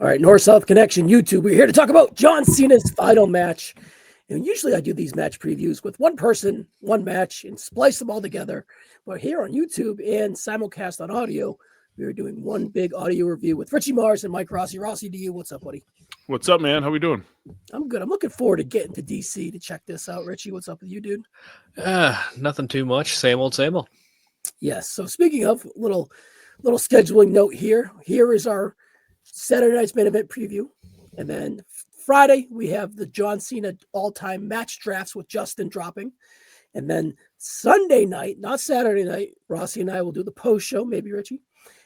All right, North-South Connection, YouTube. We're here to talk about John Cena's final match. And usually I do these match previews with one person, one match, and splice them all together. But here on YouTube and simulcast on audio, we are doing one big audio review with Rihie Mars and Mike Rossi. Rossi, to you, what's up, buddy? What's up, man? How we doing? I'm good. I'm looking forward to getting to DC to check this out. Rihie, what's up with you, dude? Nothing too much. Same old, same old. Yes. So speaking of little scheduling note here is our Saturday night's main event preview. And then Friday, we have the John Cena all-time match drafts with Justin dropping. And then Sunday night, not Saturday night, Rossi and I will do the post show, maybe Rihie.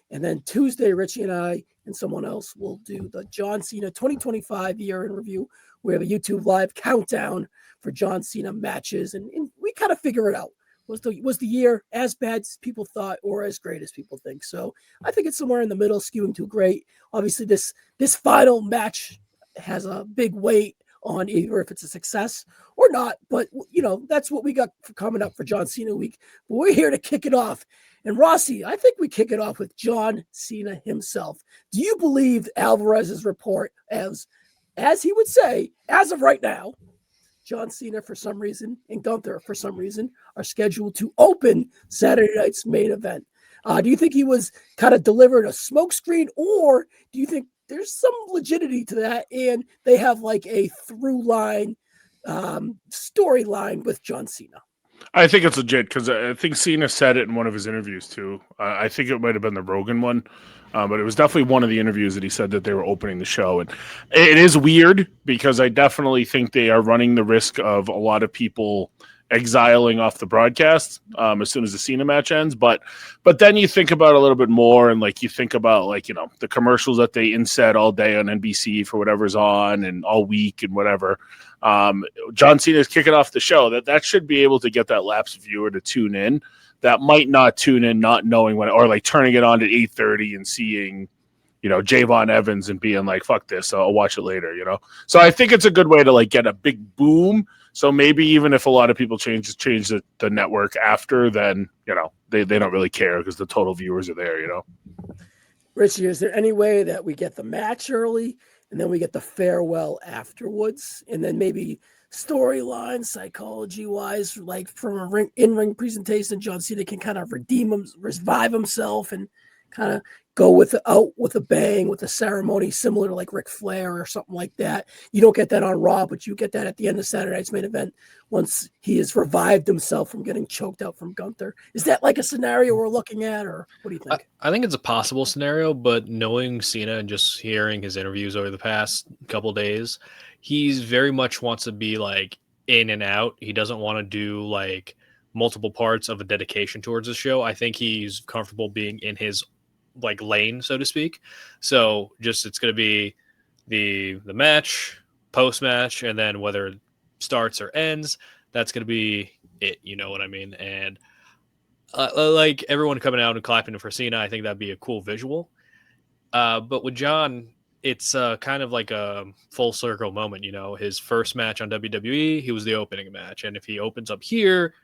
And then Tuesday, Rihie and I and someone else will do the John Cena 2025 year in review. We have a YouTube live countdown for John Cena matches. And we kind of figure it out. Was the year as bad as people thought or as great as people think? So I think it's somewhere in the middle, skewing to great. Obviously, this final match has a big weight on either if it's a success or not. But, you know, that's what we got coming up for John Cena week. But we're here to kick it off. And Rossi, I think we kick it off with John Cena himself. Do you believe Alvarez's report as he would say, as of right now, John Cena, for some reason, and Gunther, for some reason, are scheduled to open Saturday night's main event? Do you think he was kind of delivered a smokescreen, or do you think there's some legitimacy to that, and they have like a through line storyline with John Cena? I think it's legit because I think Cena said it in one of his interviews too. I think it might have been the Rogan one, but it was definitely one of the interviews that he said that they were opening the show. And it is weird because I definitely think they are running the risk of a lot of people exiling off the broadcast as soon as the Cena match ends. But then you think about it a little bit more, and like you think about like, you know, the commercials that they inset all day on NBC for whatever's on and all week and whatever. John Cena is kicking off the show. That should be able to get that lapsed viewer to tune in. That might not tune in, not knowing when, or like turning it on at 8:30 and seeing, you know, Javon Evans and being like, "Fuck this, I'll watch it later." You know, so I think it's a good way to like get a big boom. So maybe even if a lot of people change the network after, then, you know, they don't really care because the total viewers are there. You know, Rihie, is there any way that we get the match early and then we get the farewell afterwards, and then maybe storyline, psychology-wise, like from a in-ring presentation, John Cena can kind of revive himself and kind of go out with a bang, with a ceremony similar to like Ric Flair or something like that. You don't get that on Raw, but you get that at the end of Saturday night's main event once he has revived himself from getting choked out from Gunther. Is that like a scenario we're looking at, or what do you think? I think it's a possible scenario, but knowing Cena and just hearing his interviews over the past couple days, he's very much wants to be like in and out. He doesn't want to do like multiple parts of a dedication towards the show. I think he's comfortable being in his like lane, so to speak. So just it's going to be the match, post match, and then whether it starts or ends, that's going to be it. You know what I mean? And like everyone coming out and clapping for Cena, I think that'd be a cool visual. But with John, it's kind of like a full circle moment. You know, his first match on WWE, he was the opening match, and if he opens up here,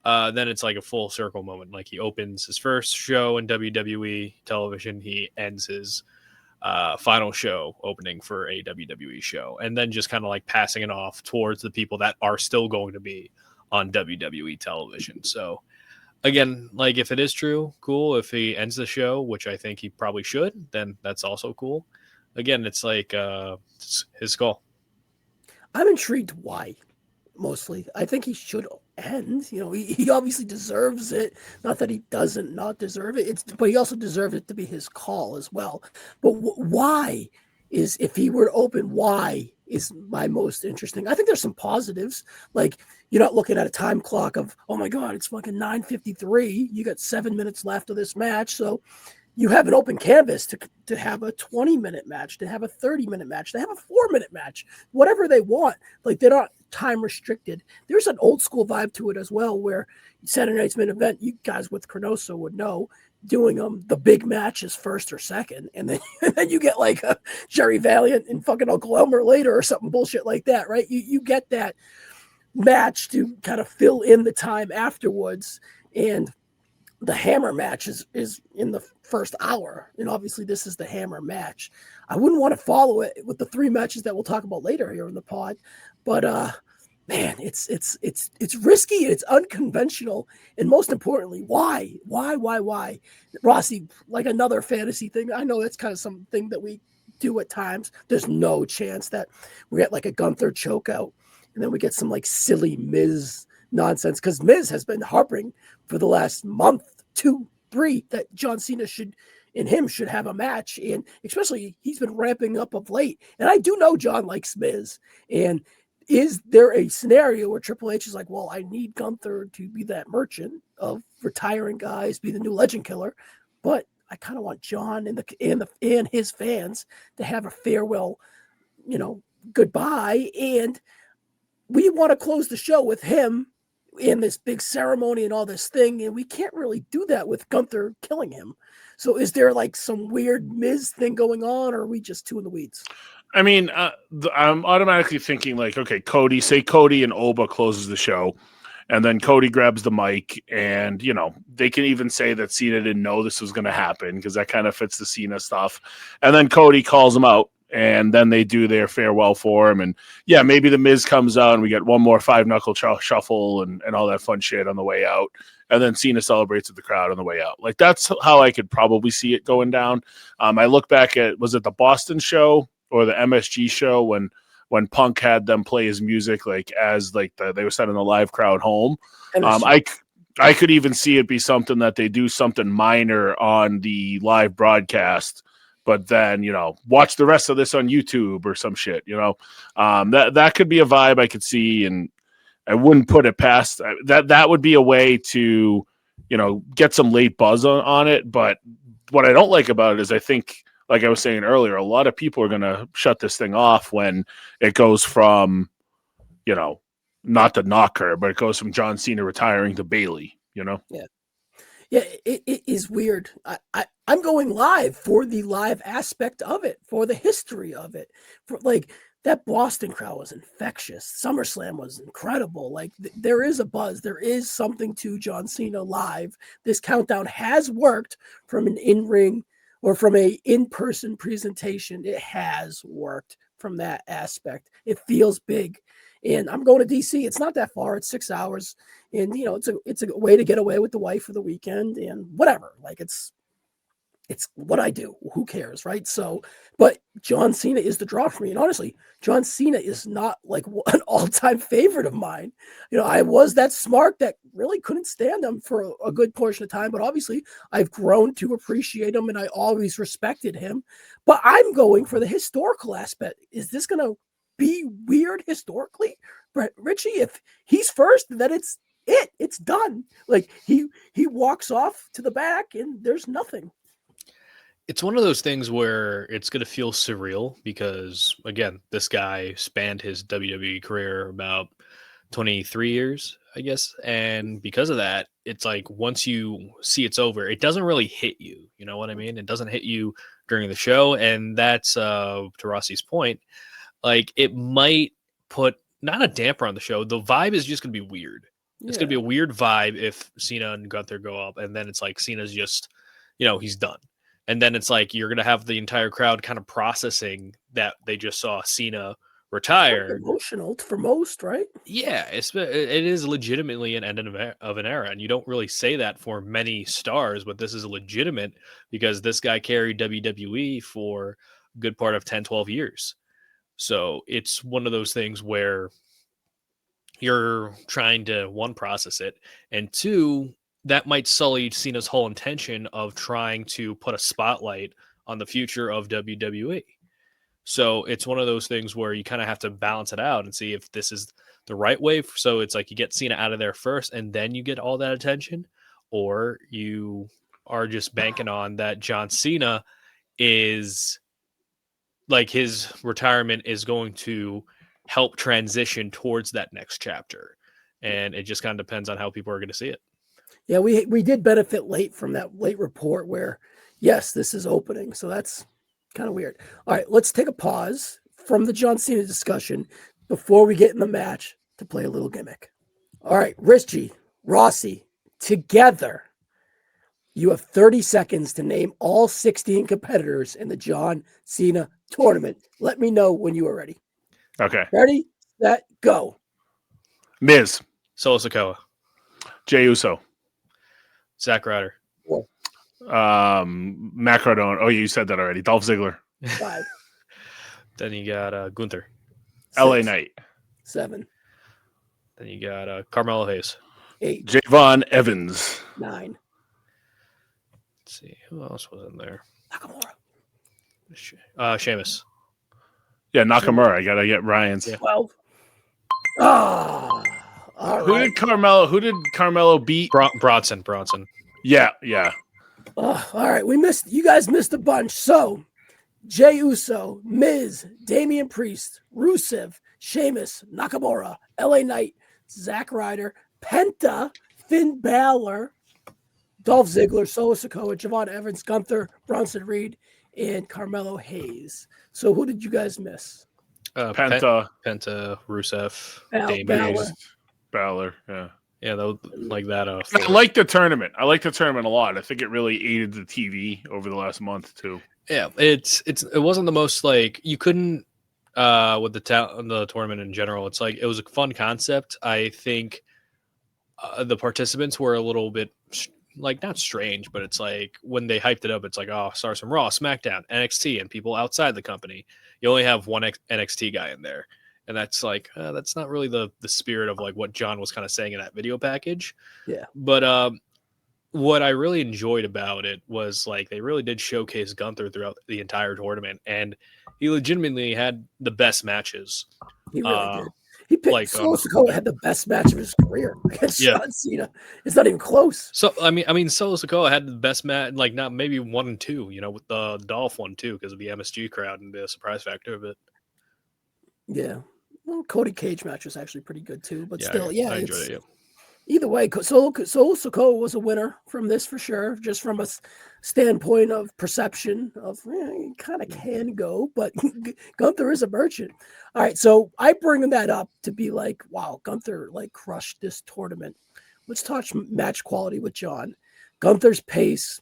then it's like a full circle moment. Like he opens his first show in WWE television, he ends his final show opening for a WWE show, and then just kind of like passing it off towards the people that are still going to be on WWE television. So again, like if it is true, cool. If he ends the show, which I think he probably should, then that's also cool. Again, it's like it's his call. I'm intrigued why. Mostly, I think he should end. You know, he obviously deserves it. Not that he doesn't not deserve it. But he also deserves it to be his call as well. But why is, if he were to open, why is my most interesting? I think there's some positives. Like, you're not looking at a time clock of, oh my God, it's fucking 9:53. You got 7 minutes left of this match, so you have an open canvas to have a 20-minute match, to have a 30-minute match, to have a 4-minute match, whatever they want. Like, they're not time restricted. There's an old school vibe to it as well, where Saturday night's main event, you guys with Cronoso would know, doing the big matches first or second, and then you get like a Jerry Valiant and fucking Uncle Elmer later or something bullshit like that, right? You get that match to kind of fill in the time afterwards, and the hammer match is in the first hour. And obviously this is the hammer match. I wouldn't want to follow it with the 3 matches that we'll talk about later here in the pod. But man, it's risky, it's unconventional, and most importantly, why? Rossi, like another fantasy thing. I know that's kind of something that we do at times. There's no chance that we get like a Gunther choke out and then we get some like silly Miz nonsense, because Miz has been harping for the last month, 2, 3 that John Cena should have a match, and especially he's been ramping up of late. And I do know John likes Miz, and is there a scenario where Triple H is like, well, I need Gunther to be that merchant of retiring guys, be the new legend killer, but I kind of want John and his fans to have a farewell, goodbye, and we want to close the show with him in this big ceremony and all this thing, and we can't really do that with Gunther killing him. So is there like some weird Miz thing going on, or are we just too in the weeds? I mean, I'm automatically thinking like, okay, Cody and Oba closes the show, and then Cody grabs the mic, and, they can even say that Cena didn't know this was going to happen, because that kind of fits the Cena stuff. And then Cody calls him out, and then they do their farewell for him. And yeah, maybe the Miz comes out and we get one more 5-knuckle shuffle and all that fun shit on the way out. And then Cena celebrates with the crowd on the way out. Like, that's how I could probably see it going down. I look back at, was it the Boston show or the MSG show when Punk had them play his music, like as like they were sending the live crowd home. I could even see it be something that they do something minor on the live broadcast, but then, watch the rest of this on YouTube or some shit, that could be a vibe I could see. And I wouldn't put it past that would be a way to, get some late buzz on it. But what I don't like about it is I think, like I was saying earlier, a lot of people are going to shut this thing off when it goes from, not to knock her, but it goes from John Cena retiring to Bayley, Yeah. Yeah, it is weird. I'm going live for the live aspect of it, for the history of it. For like that Boston crowd was infectious. SummerSlam was incredible. Like there is a buzz. There is something to John Cena live. This countdown has worked from an in-ring or from a in-person presentation. It has worked from that aspect. It feels big. And I'm going to DC. It's not that far. It's 6 hours. And, it's a way to get away with the wife for the weekend and whatever. Like it's what I do. Who cares, right? So, but John Cena is the draw for me. And honestly, John Cena is not like an all-time favorite of mine. I was that smart that really couldn't stand him for a good portion of time. But obviously, I've grown to appreciate him, and I always respected him. But I'm going for the historical aspect. Is this going to be weird historically? But Richie, if he's first, then it's done. Like he walks off to the back and there's nothing. It's one of those things where it's going to feel surreal because, again, this guy spanned his WWE career about 23 years, I guess. And because of that, it's like once you see it's over, it doesn't really hit you. You know what I mean? It doesn't hit you during the show. And that's, to Rossi's point, like it might put not a damper on the show. The vibe is just going to be weird. Yeah. It's going to be a weird vibe if Cena and Gunther go up, and then it's like Cena's just, he's done. And then it's like you're going to have the entire crowd kind of processing that they just saw Cena retire. Emotional for most, right? Yeah, it is legitimately an end of an era. And you don't really say that for many stars, but this is legitimate because this guy carried WWE for a good part of 10, 12 years. So it's one of those things where you're trying to, one, process it, and two, that might sully Cena's whole intention of trying to put a spotlight on the future of WWE. So it's one of those things where you kind of have to balance it out and see if this is the right way. So it's like you get Cena out of there first and then you get all that attention, or you are just banking on that John Cena is like his retirement is going to help transition towards that next chapter. And it just kind of depends on how people are going to see it. Yeah, we did benefit late from that late report where, yes, this is opening. So that's kind of weird. All right, let's take a pause from the John Cena discussion before we get in the match to play a little gimmick. All right, Rossi, together, You have 30 seconds to name all 16 competitors in the John Cena tournament. Let me know when you are ready. Okay. Ready, set, go. Miz, Solo Sikoa, Jey Uso, Zack Ryder, Matt Cardona. Oh, you said that already. Dolph Ziggler, 5, then you got Gunther, 6, LA Knight, 7, then you got Carmelo Hayes. 8, Javon Evans, 9. Let's see who else was in there. Nakamura. Sheamus. yeah, Nakamura. I gotta get Ryan's. Yeah. 12. Ah, all Who right. did Carmelo beat? Bronson. Yeah. Oh, all right. You guys missed a bunch. So, Jey Uso, Miz, Damian Priest, Rusev, Sheamus, Nakamura, LA Knight, Zack Ryder, Penta, Finn Balor, Dolph Ziggler, Solo Sikoa, Javon Evans, Gunther, Bronson Reed, and Carmelo Hayes. So who did you guys miss? Penta, Rusev, Balor. Balor. Yeah. Yeah, that like that. I like the tournament. I like the tournament a lot. I think it really aided the TV over the last month too. Yeah, it wasn't the most like you couldn't with the tournament in general. It's like it was a fun concept. I think the participants were a little bit like not strange, but it's like when they hyped it up, it's like stars from Raw, SmackDown, NXT, and people outside the company. You only have one NXT guy in there, and that's like that's not really the spirit of like what John was kind of saying in that video package. Yeah, but what I really enjoyed about it was like they really did showcase Gunther throughout the entire tournament, and he legitimately had the best matches. he really did. He picked Solo Sikoa had the best match of his career against John Cena. It's not even close. So I mean, Solo Sikoa had the best match, like not maybe 1 and 2, with the Dolph one too, because of the MSG crowd and the surprise factor of it. Yeah, well, Cody Cage match was actually pretty good too, but still, I enjoyed it. Yeah. Either way, Solo Sikoa was a winner from this for sure, just from a standpoint of perception of it kind of can go, but Gunther is a merchant. All right, so I bring that up to be like, wow, Gunther like crushed this tournament. Let's touch match quality with John. Gunther's pace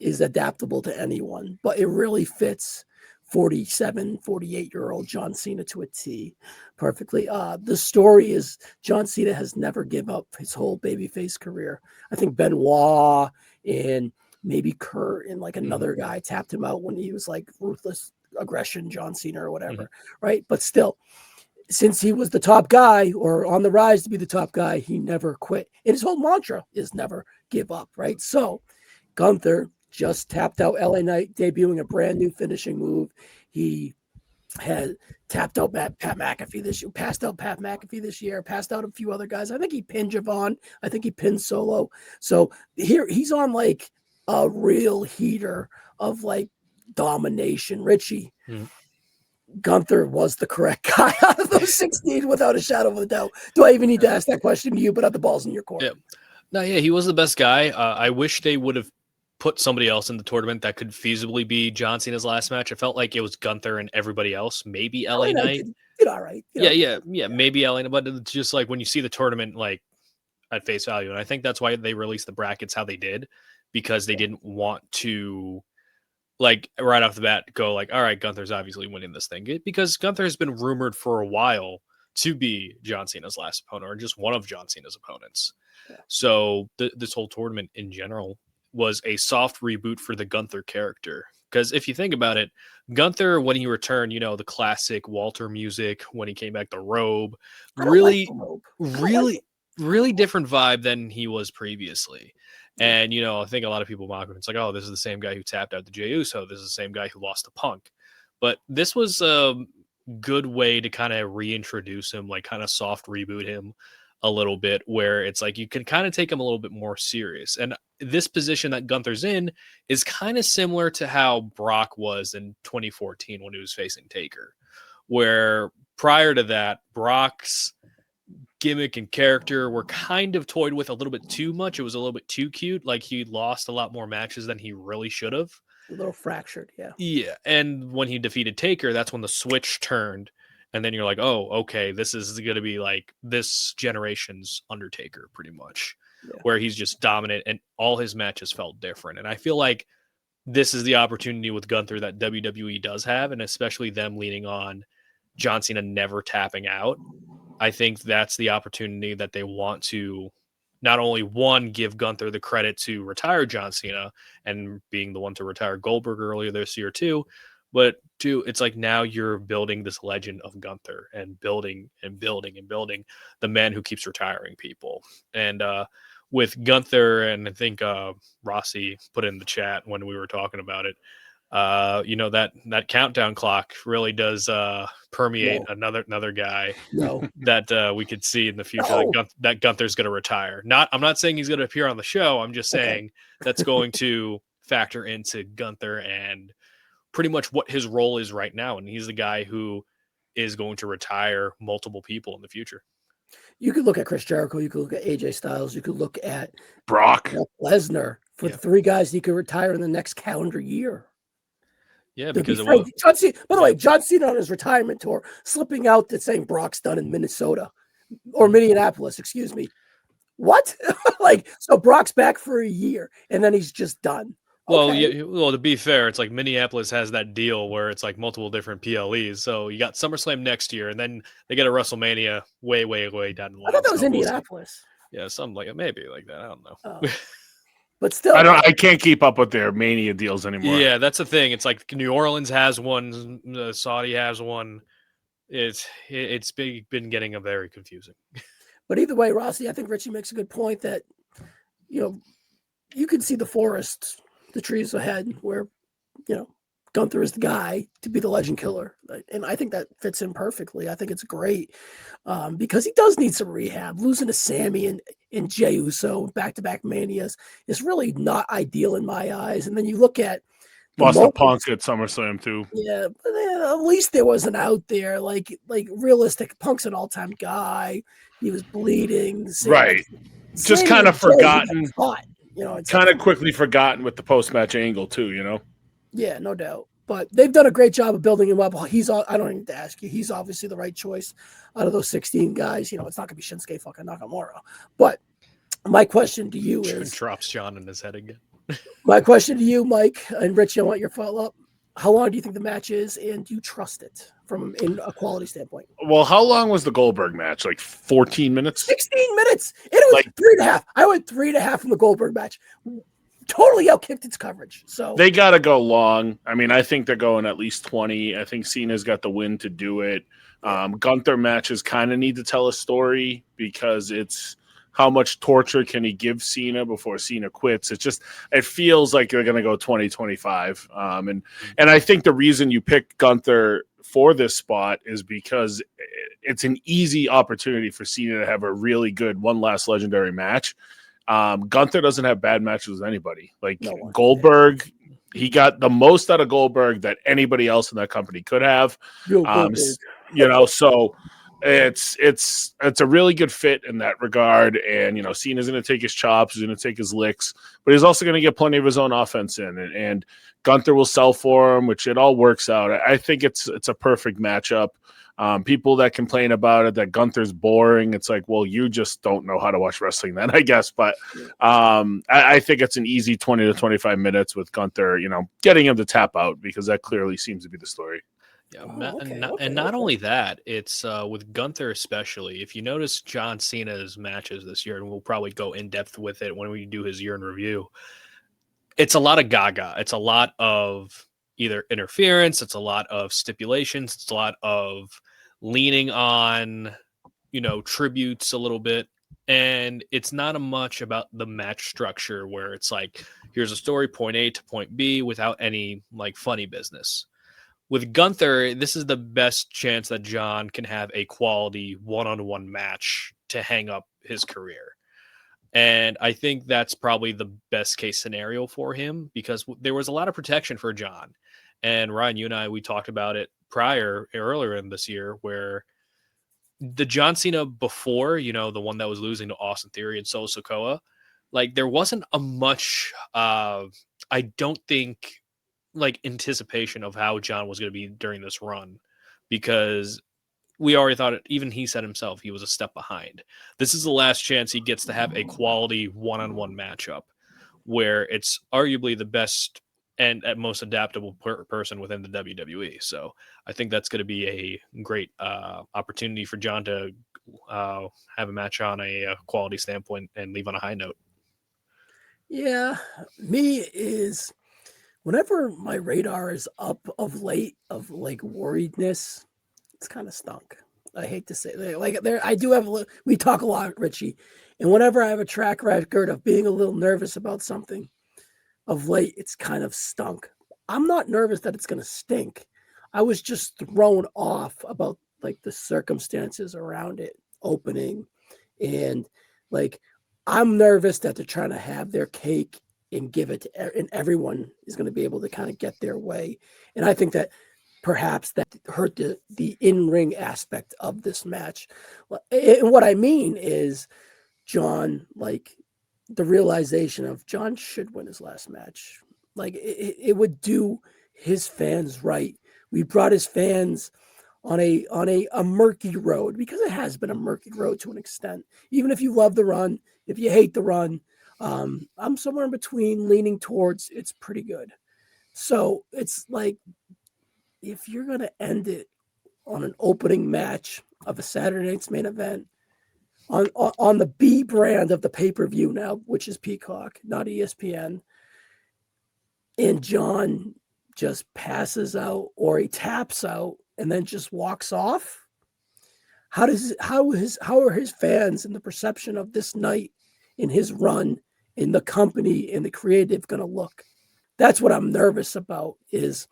is adaptable to anyone, but it really fits 47, 48-year-old John Cena to a T perfectly. The story is John Cena has never given up his whole babyface career. I think Benoit and maybe Kurt and like another guy tapped him out when he was like ruthless aggression, John Cena or whatever, right? But still, since he was the top guy or on the rise to be the top guy, he never quit. And his whole mantra is never give up, right? So Gunther just tapped out LA Knight, debuting a brand new finishing move. He had tapped out Pat McAfee this year, passed out Pat McAfee this year, passed out a few other guys. I think he pinned Javon. I think he pinned Solo. So here he's on like a real heater of like domination. Richie, Gunther was the correct guy out of those 16 without a shadow of a doubt. Do I even need to ask that question to you? But the ball's in your court. Yeah. No, yeah, he was the best guy. I wish they would have put somebody else in the tournament that could feasibly be John Cena's last match. I felt like it was Gunther and everybody else. Maybe LA Knight. Did all right. Yeah. Maybe LA Knight, but it's just like when you see the tournament like at face value, and I think that's why they released the brackets how they did, because they didn't want to like right off the bat go like, all right, Gunther's obviously winning this thing, because Gunther has been rumored for a while to be John Cena's last opponent or just one of John Cena's opponents. Yeah. So this whole tournament in general was a soft reboot for the Gunther character. Because if you think about it, Gunther, when he returned, the classic Walter music, when he came back, the robe, really different vibe than he was previously. And, I think a lot of people mock him. It's like, oh, this is the same guy who tapped out the Jey Uso. This is the same guy who lost to Punk. But this was a good way to kind of reintroduce him, like kind of soft reboot him a little bit, where it's like you can kind of take him a little bit more serious. And this position that Gunther's in is kind of similar to how Brock was in 2014 when he was facing Taker, where prior to that, Brock's gimmick and character were kind of toyed with a little bit too much. It was a little bit too cute. Like he lost a lot more matches than he really should have. A little fractured. Yeah. Yeah. And when he defeated Taker, that's when the switch turned. And then you're like, oh, okay, this is going to be like this generation's Undertaker pretty much. Yeah. where he's just dominant and all his matches felt different. And I feel like this is the opportunity with Gunther that WWE does have, and especially them leaning on John Cena never tapping out. I think that's the opportunity that they want to not only one, give Gunther the credit to retire John Cena and being the one to retire Goldberg earlier this year too, but two, it's like now you're building this legend of Gunther and building and building and building the man who keeps retiring people. And with Gunther, and I think Rossi put in the chat when we were talking about it, that countdown clock really does permeate another guy that we could see in the future that Gunther's going to retire. I'm not saying he's going to appear on the show. I'm just saying that's going to factor into Gunther and pretty much what his role is right now. And he's the guy who is going to retire multiple people in the future. You could look at Chris Jericho. You could look at AJ Styles. You could look at Brock Lesnar for the three guys he could retire in the next calendar year. Yeah, because John Cena, by the way, John Cena on his retirement tour, slipping out that saying Brock's done in Minnesota or Minneapolis, excuse me. What? So Brock's back for a year and then he's just done. Well, to be fair, it's like Minneapolis has that deal where it's like multiple different PLEs. So you got SummerSlam next year, and then they get a WrestleMania way, way, way down the line. I thought that was Indianapolis. Yeah, something like maybe like that. I don't know. Oh. But still, I can't keep up with their Mania deals anymore. Yeah, that's the thing. It's like New Orleans has one, Saudi has one. It's been getting very confusing. But either way, Rossi, I think Richie makes a good point that you can see the forest, the trees ahead, where Gunther is the guy to be the legend killer, and I think that fits in perfectly. I think it's great because he does need some rehab. Losing to Sammy and Jey Uso back-to-back Manias is really not ideal in my eyes. And then you look at lost the Punk at SummerSlam too. Yeah, but at least there wasn't out there like realistic. Punk's an all-time guy. He was bleeding, right? Just kind of forgotten. It's kind of quickly forgotten with the post-match angle too. Yeah, no doubt. But they've done a great job of building him up. I don't even need to ask you. He's obviously the right choice out of those 16 guys. It's not going to be Shinsuke fucking Nakamura. But my question to you is... drops John in his head again. My question to you, Mike, and Rich, I want your follow-up. How long do you think the match is, and do you trust it from a quality standpoint? Well, how long was the Goldberg match? Like 14 minutes? 16 minutes. It was 3.5. I went 3.5 from the Goldberg match. Totally outkicked its coverage. So they got to go long. I mean, I think they're going at least 20. I think Cena's got the win to do it. Gunther matches kind of need to tell a story because it's how much torture can he give Cena before Cena quits. It feels like they're going to go 20-25. And I think the reason you pick Gunther for this spot is because it's an easy opportunity for Cena to have a really good one last legendary match. Gunther doesn't have bad matches with anybody. Goldberg, he got the most out of Goldberg that anybody else in that company could have. So it's a really good fit in that regard. And Cena's going to take his chops, he's going to take his licks, but he's also going to get plenty of his own offense in, and Gunther will sell for him, which it all works out. I think it's a perfect matchup. People that complain about it, that Gunther's boring, it's like, well, you just don't know how to watch wrestling then, I guess. But I think it's an easy 20 to 25 minutes with Gunther, getting him to tap out, because that clearly seems to be the story. Yeah, not only that, it's with Gunther especially. If you notice John Cena's matches this year, and we'll probably go in depth with it when we do his year in review, it's a lot of gaga. It's a lot of either interference, it's a lot of stipulations, it's a lot of leaning on, tributes a little bit. And it's not much about the match structure where it's like, here's a story, point A to point B, without any funny business. With Gunther, this is the best chance that John can have a quality one-on-one match to hang up his career. And I think that's probably the best case scenario for him, because there was a lot of protection for John. And Ryan, you and I, we talked about it earlier in this year, where the John Cena before, the one that was losing to Austin Theory and Solo Sikoa, there wasn't a much, I don't think, anticipation of how John was going to be during this run, because we already thought it, even he said himself, he was a step behind. This is the last chance he gets to have a quality one-on-one matchup where it's arguably the best and at most adaptable person within the WWE. So I think that's going to be a great opportunity for John to have a match on a quality standpoint and leave on a high note. Yeah, me is whenever my radar is up of late of like worriedness, it's kind of stunk. I hate to say like there. I do have we talk a lot, Richie, and whenever I have a track record of being a little nervous about something, of late it's kind of stunk. I'm not nervous that it's going to stink. I was just thrown off about like the circumstances around it opening, and like I'm nervous that they're trying to have their cake and give it to, and everyone is going to be able to kind of get their way. And I think that perhaps that hurt the in-ring aspect of this match. And what I mean is, John, like the realization of John should win his last match. Like it would do his fans right. We brought his fans on a murky road, because it has been a murky road to an extent. Even if you love the run, if you hate the run, I'm somewhere in between, leaning towards it's pretty good. So it's like, if you're going to end it on an opening match of a Saturday night's main event on the B brand of the pay-per-view now, which is Peacock, not ESPN, and John just passes out or he taps out and then just walks off, how are his fans and the perception of this night in his run in the company and the creative going to look? That's what I'm nervous about, is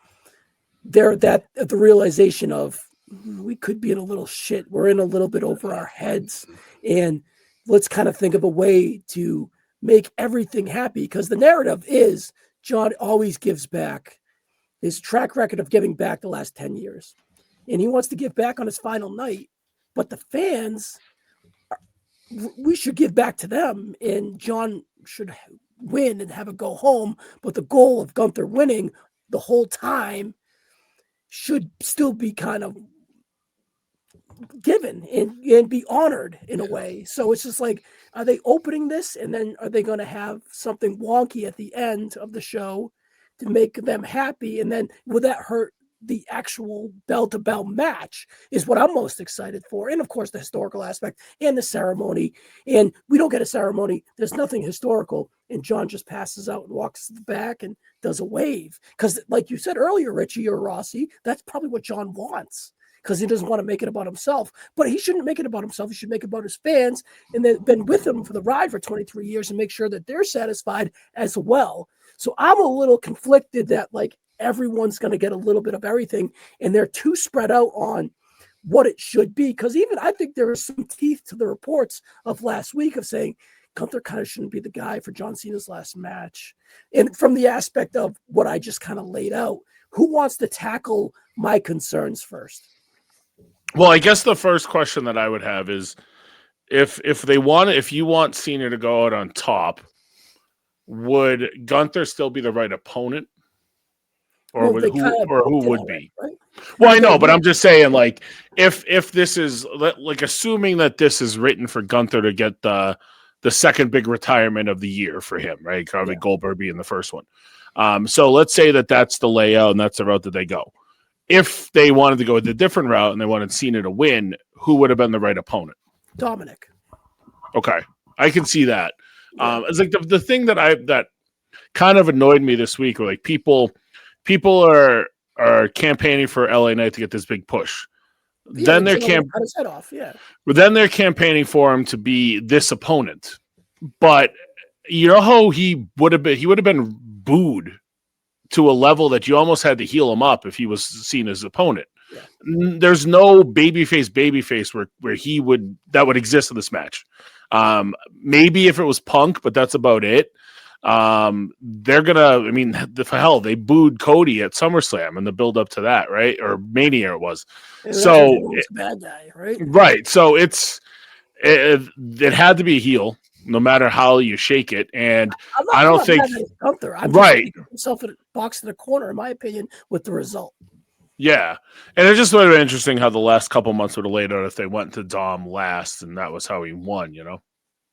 the realization of we could be in a little shit. We're in a little bit over our heads, and let's kind of think of a way to make everything happy, because the narrative is John always gives back. His track record of giving back the last 10 years. And he wants to give back on his final night. But the fans, we should give back to them. And John should win and have a go home. But the goal of Gunther winning the whole time should still be kind of given and be honored in a way. So it's just like, are they opening this? And then are they going to have something wonky at the end of the show to make them happy? And then will that hurt the actual bell-to-bell match, is what I'm most excited for. And of course the historical aspect and the ceremony. And we don't get a ceremony. There's nothing historical. And John just passes out and walks to the back and does a wave. Because like you said earlier, Richie or Rossi, that's probably what John wants, because he doesn't want to make it about himself. But he shouldn't make it about himself. He should make it about his fans, and they've been with him for the ride for 23 years, and make sure that they're satisfied as well. So I'm a little conflicted that like everyone's going to get a little bit of everything, and they're too spread out on what it should be. Because even I think there is some teeth to the reports of last week of saying Gunther kind of shouldn't be the guy for John Cena's last match. And from the aspect of what I just kind of laid out, who wants to tackle my concerns first? Well, I guess the first question that I would have is, if you want Cena to go out on top, would Gunther still be the right opponent, or who would be? Right? Well, I know, but I'm just saying, like, if this is like assuming that this is written for Gunther to get the second big retirement of the year for him, right? Probably Goldberg being the first one. So let's say that that's the layout and that's the route that they go. If they wanted to go with a different route and they wanted Cena to win, who would have been the right opponent? Dominic. Okay, I can see that. It's like the thing that kind of annoyed me this week, were like people are campaigning for LA Knight to get this big push. Yeah, then they're cut his head off. Yeah. But then they're campaigning for him to be this opponent. But you know how he would have been booed to a level that you almost had to heal him up if he was seen as opponent. Yeah. There's no babyface where that would exist in this match. Maybe if it was Punk, but that's about it. They're gonna, for hell, they booed Cody at SummerSlam in the build up to that, right? Or Mania it was. So it's a bad guy, right? Right. So it had to be a heel, no matter how you shake it. And I don't think Gunther. I'm right just himself in a box in the corner, in my opinion, with the result. Yeah. And it just would have been interesting how the last couple months would have laid out if they went to Dom last and that was how he won, you know?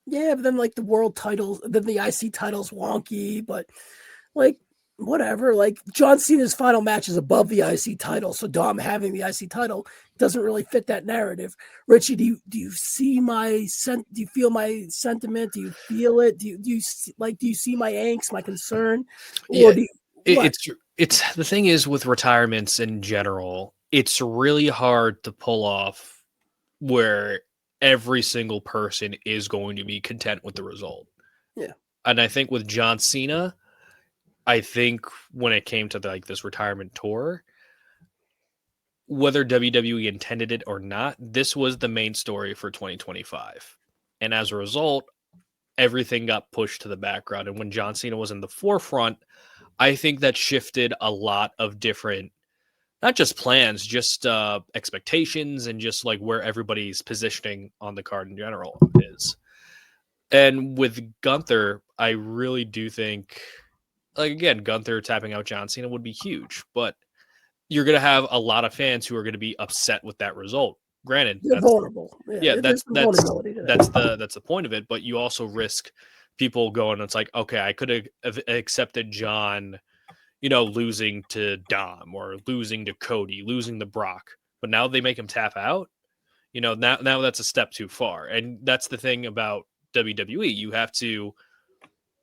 Yeah, but then like the world titles, then the IC title's wonky, but like whatever. Like John Cena's final match is above the IC title, so Dom having the IC title doesn't really fit that narrative. Richie, do you see my do you feel my sentiment? Do you feel it? Do you see my angst, my concern, or do you, it's the thing is with retirements in general, it's really hard to pull off where every single person is going to be content with the result. Yeah. And I think with John Cena, I think when it came to this retirement tour, whether WWE intended it or not, this was the main story for 2025. And as a result, everything got pushed to the background. And when John Cena was in the forefront, I think that shifted a lot of different, not just plans, just expectations and just like where everybody's positioning on the card in general is. And with Gunther, I really do think, like, again, Gunther tapping out John Cena would be huge, but you're going to have a lot of fans who are going to be upset with that result. Granted, they're vulnerable. That's the point of it. But you also risk people going, it's like, okay, I could have accepted John, losing to Dom or losing to Cody, losing to Brock, but now they make him tap out. Now that's a step too far. And that's the thing about WWE. You have to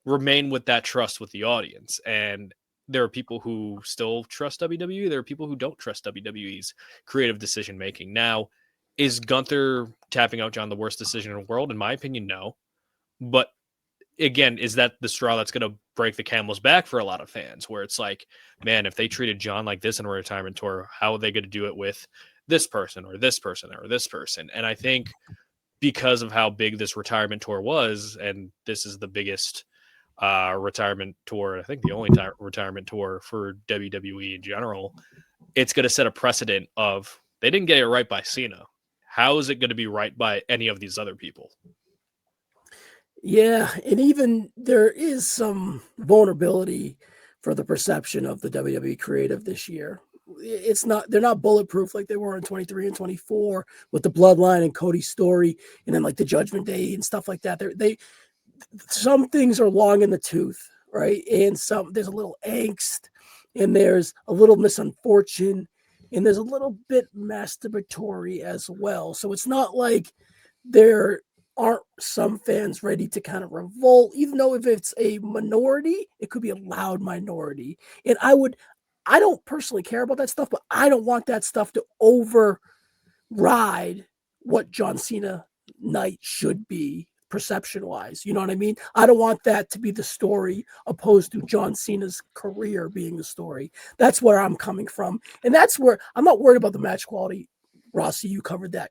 remain with that trust with the audience. And there are people who still trust WWE. There are people who don't trust WWE's creative decision making. Now, is Gunther tapping out John the worst decision in the world? In my opinion, no. But again, is that the straw that's going to break the camel's back for a lot of fans? Where it's like, man, if they treated John like this in a retirement tour, how are they going to do it with this person or this person or this person? And I think because of how big this retirement tour was, and this is the biggest retirement tour, I think the only retirement tour for WWE in general, it's going to set a precedent of they didn't get it right by Cena. How is it going to be right by any of these other people? Yeah, and even there is some vulnerability for the perception of the WWE creative this year. They're not bulletproof like they were in 23 and 24 with the bloodline and Cody's story and then like the Judgment Day and stuff like that. Some things are long in the tooth, right? And there's a little angst and there's a little misfortune and there's a little bit masturbatory as well. So it's not like there aren't some fans ready to kind of revolt, even though if it's a minority, it could be a loud minority. And I don't personally care about that stuff, but I don't want that stuff to override what John Cena night should be perception-wise. You know what I mean? I don't want that to be the story opposed to John Cena's career being the story. That's where I'm coming from. And that's where I'm not worried about the match quality. Rossi, you covered that.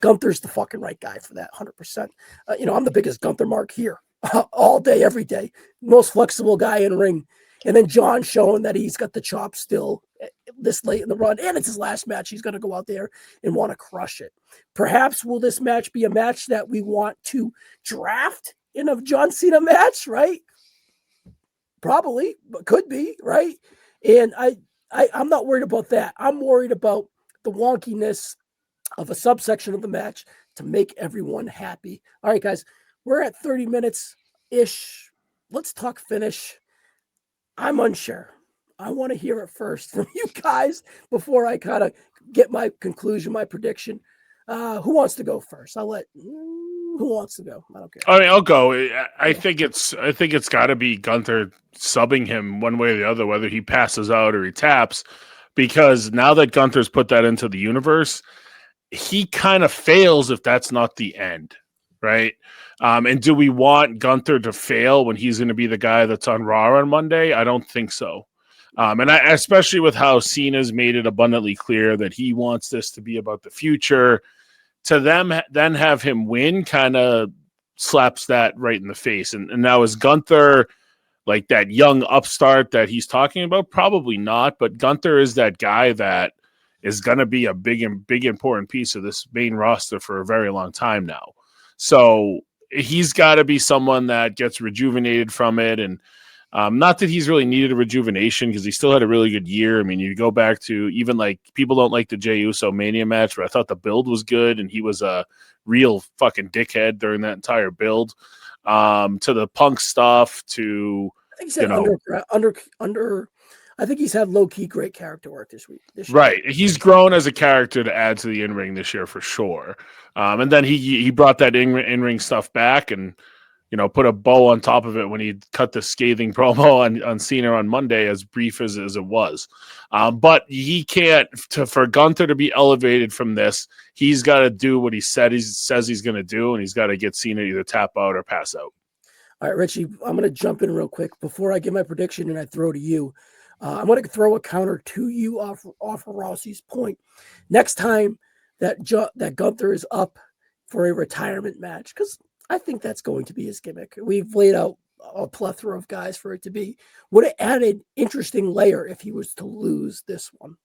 Gunther's the fucking right guy for that, 100%. I'm the biggest Gunther mark here all day, every day. Most flexible guy in ring. And then John showing that he's got the chop still this late in the run, and it's his last match. He's going to go out there and want to crush it. Perhaps will this match be a match that we want to draft in a John Cena match, right? Probably, but could be, right? And I'm not worried about that. I'm worried about the wonkiness of a subsection of the match to make everyone happy. All right, guys, we're at 30 minutes-ish. Let's talk finish. I'm unsure. I want to hear it first from you guys before I kind of get my conclusion, my prediction. Who wants to go first? Who wants to go? I don't care. I mean, I'll go. I think it's got to be Gunther subbing him one way or the other, whether he passes out or he taps, because now that Gunther's put that into the universe, he kind of fails if that's not the end, right? And do we want Gunther to fail when he's going to be the guy that's on Raw on Monday? I don't think so. And especially with how Cena's made it abundantly clear that he wants this to be about the future, to them then have him win kind of slaps that right in the face. And now is Gunther like that young upstart that he's talking about? Probably not, but Gunther is that guy that is going to be a big important piece of this main roster for a very long time now. So he's got to be someone that gets rejuvenated from it. And Not that he's really needed a rejuvenation because he still had a really good year. I mean, you go back to even like people don't like the Jey Uso Mania match, but I thought the build was good and he was a real fucking dickhead during that entire build. To the Punk stuff, to I think he's had under. I think he's had low key great character work this week. Right, he's grown as a character to add to the in ring this year for sure. And then he brought that in ring stuff back and put a bow on top of it when he cut the scathing promo on Cena on Monday, as brief as it was. But he can't for Gunther to be elevated from this. He's got to do what he says he's going to do, and he's got to get Cena to either tap out or pass out. All right, Richie, I'm going to jump in real quick before I give my prediction and I throw to you. I'm going to throw a counter to you off of Rossi's point. Next time that Gunther is up for a retirement match, because I think that's going to be his gimmick. We've laid out a plethora of guys for it to be. Would it add an interesting layer if he was to lose this one?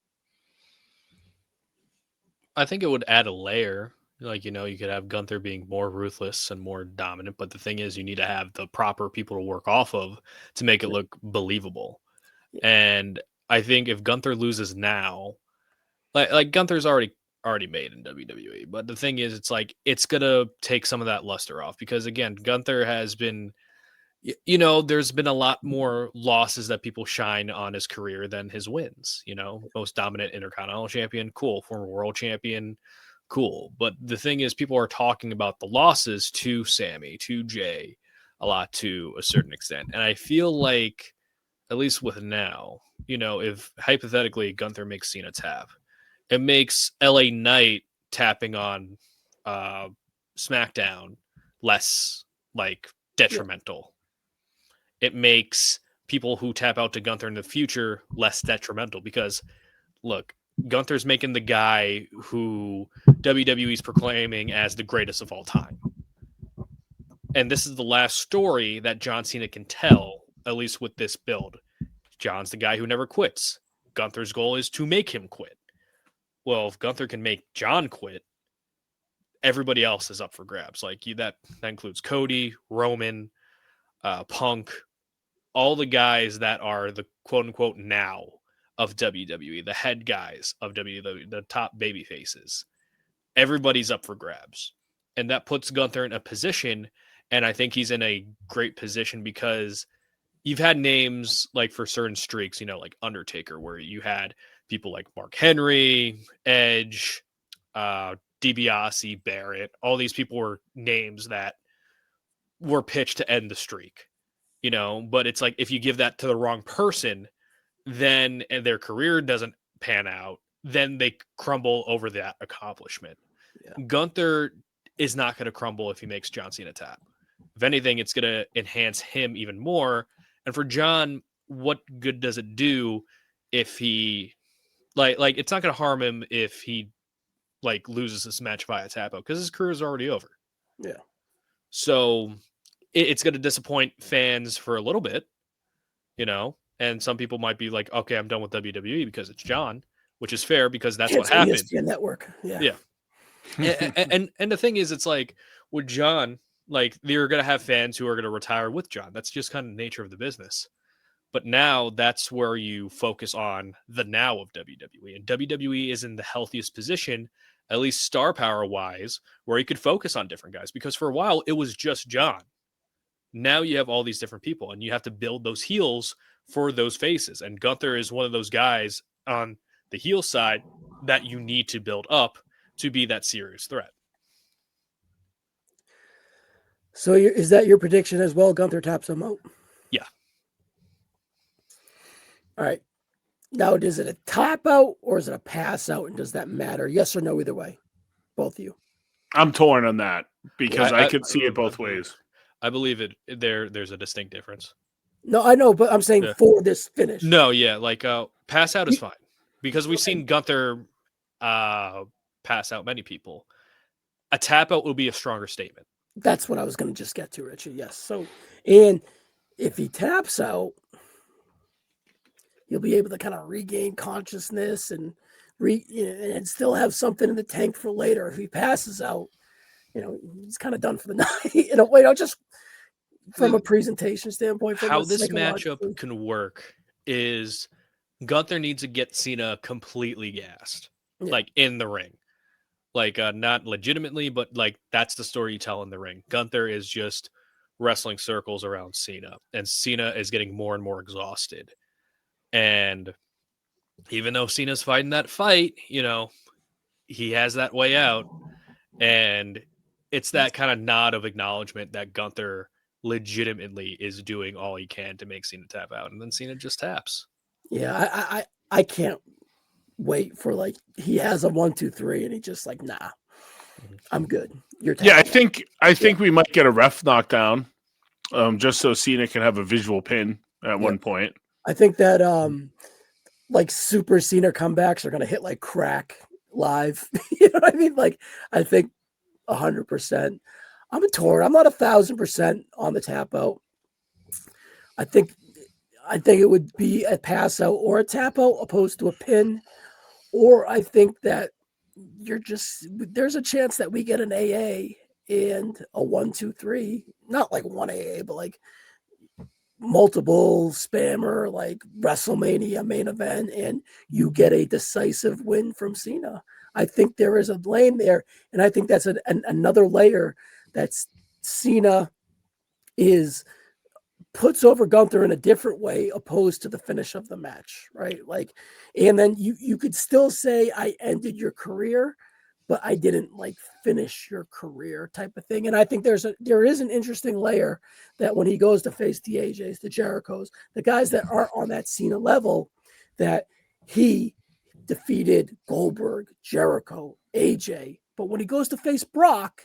I think it would add a layer. Like, you could have Gunther being more ruthless and more dominant, but the thing is you need to have the proper people to work off of to make it look believable. Yeah. And I think if Gunther loses now, like Gunther's already made in WWE, but the thing is it's gonna take some of that luster off, because again, Gunther has been, there's been a lot more losses that people shine on his career than his wins. Most dominant Intercontinental Champion, cool. Former World Champion, cool. But the thing is, people are talking about the losses to Sammy, to Jay, a lot to a certain extent. And I feel like, at least with now, if hypothetically Gunther makes Cena tap, it makes LA Knight tapping on SmackDown less detrimental. Yeah. It makes people who tap out to Gunther in the future less detrimental, because look, Gunther's making the guy who WWE's proclaiming as the greatest of all time. And this is the last story that John Cena can tell, at least with this build. John's the guy who never quits. Gunther's goal is to make him quit. Well, if Gunther can make John quit, everybody else is up for grabs. That includes Cody, Roman, Punk, all the guys that are the quote-unquote now of WWE, the head guys of WWE, the top baby faces. Everybody's up for grabs. And that puts Gunther in a position, and I think he's in a great position because you've had names for certain streaks, like Undertaker, where you had people like Mark Henry, Edge, DiBiase, Barrett. All these people were names that were pitched to end the streak, but it's if you give that to the wrong person, then their career doesn't pan out, then they crumble over that accomplishment. Yeah. Gunther is not going to crumble if he makes John Cena tap. If anything, it's going to enhance him even more. And for John, what good does it do if he it's not going to harm him if he loses this match via tap out, because his career is already over. Yeah. So it's going to disappoint fans for a little bit, and some people might be like, okay, I'm done with WWE because it's John, which is fair because that's what happened. ESPN Network. Yeah. Yeah. and the thing is, it's with John, you're going to have fans who are going to retire with John. That's just kind of the nature of the business. But now that's where you focus on the now of WWE. And WWE is in the healthiest position, at least star power wise, where you could focus on different guys. Because for a while, it was just John. Now you have all these different people, and you have to build those heels for those faces. And Gunther is one of those guys on the heel side that you need to build up to be that serious threat. So is that your prediction as well? Gunther taps him out? Yeah. All right. Now, is it a tap out or is it a pass out? And does that matter? Yes or no, either way? Both of you. I'm torn on that because I could see it both ways. I believe there's a distinct difference. No, I know, but I'm saying for this finish. No, yeah, pass out is fine because we've seen Gunther pass out many people. A tap out will be a stronger statement. That's what I was going to just get to, Richard. Yes. So, and if he taps out, you'll be able to kind of regain consciousness and and still have something in the tank for later. If he passes out, he's kind of done for the night. from a presentation standpoint. From how a this psychologically. matchup can work is Gunther needs to get Cena completely gassed, Yeah. like in the ring, like not legitimately, but like that's the story you tell in the ring. Gunther is just wrestling circles around Cena, and Cena is getting more and more exhausted. And even though Cena's fighting that fight, he has that way out, and it's that kind of nod of acknowledgement that Gunther legitimately is doing all he can to make Cena tap out, and then Cena just taps. Yeah, I can't wait for like he has a 1, 2, 3, and he just like nah, I'm good. You're Yeah, I tapping. think we might get a ref knockdown, just so Cena can have a visual pin at one point. I think that like super Cena comebacks are gonna hit like crack live. You know what I mean? Like I think 100%. I'm torn. I'm not 1,000% on the tap out. I think it would be a pass out or a tap out opposed to a pin. Or I think that there's a chance that we get an AA and a 1, 2, 3, not like one AA, but like multiple spammer, like WrestleMania main event, and you get a decisive win from Cena. I think there is a lane there, and I think that's another layer that's Cena puts over Gunther in a different way opposed to the finish of the match, right? Like, and then you could still say I ended your career, but I didn't like finish your career type of thing. And I think there is an interesting layer that when he goes to face the AJs, the Jerichos, the guys that aren't on that Cena level, that he defeated Goldberg, Jericho, AJ, but when he goes to face Brock,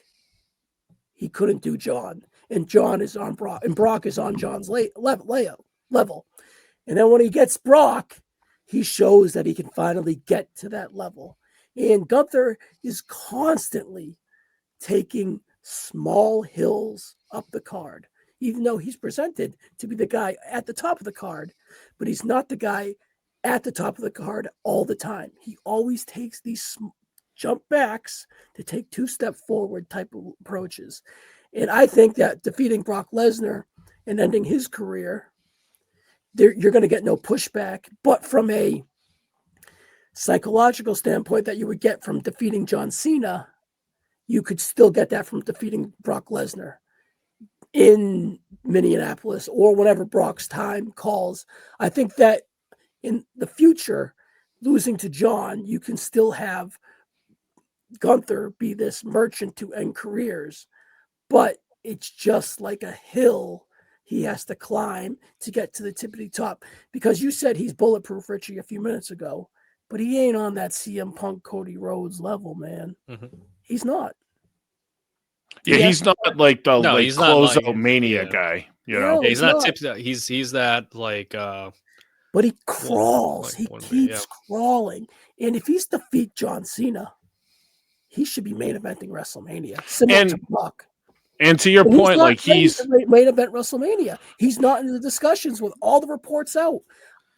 he couldn't do John. And John is on Brock, and Brock is on John's level. And then when he gets Brock, he shows that he can finally get to that level. And Gunther is constantly taking small hills up the card, even though he's presented to be the guy at the top of the card, but he's not the guy at the top of the card all the time. He always takes these jump backs to take 2-step forward type of approaches. And I think that defeating Brock Lesnar and ending his career, you're going to get no pushback. But from a psychological standpoint that you would get from defeating John Cena, you could still get that from defeating Brock Lesnar in Minneapolis or whenever Brock's time calls. I think that in the future, losing to John, you can still have Gunther be this merchant to end careers. But it's just like a hill he has to climb to get to the tippity top. Because you said he's bulletproof, Richie, a few minutes ago, but he ain't on that CM Punk Cody Rhodes level, man. Mm-hmm. He's not. Yeah, he's not like the he's not closeout like, mania guy. You know, he's not tipped. He's that like. But he crawls. He keeps crawling, and if he's defeat John Cena, he should be main eventing WrestleMania, similar to Brock. And to your point, like he's main event WrestleMania. He's not in the discussions with all the reports out.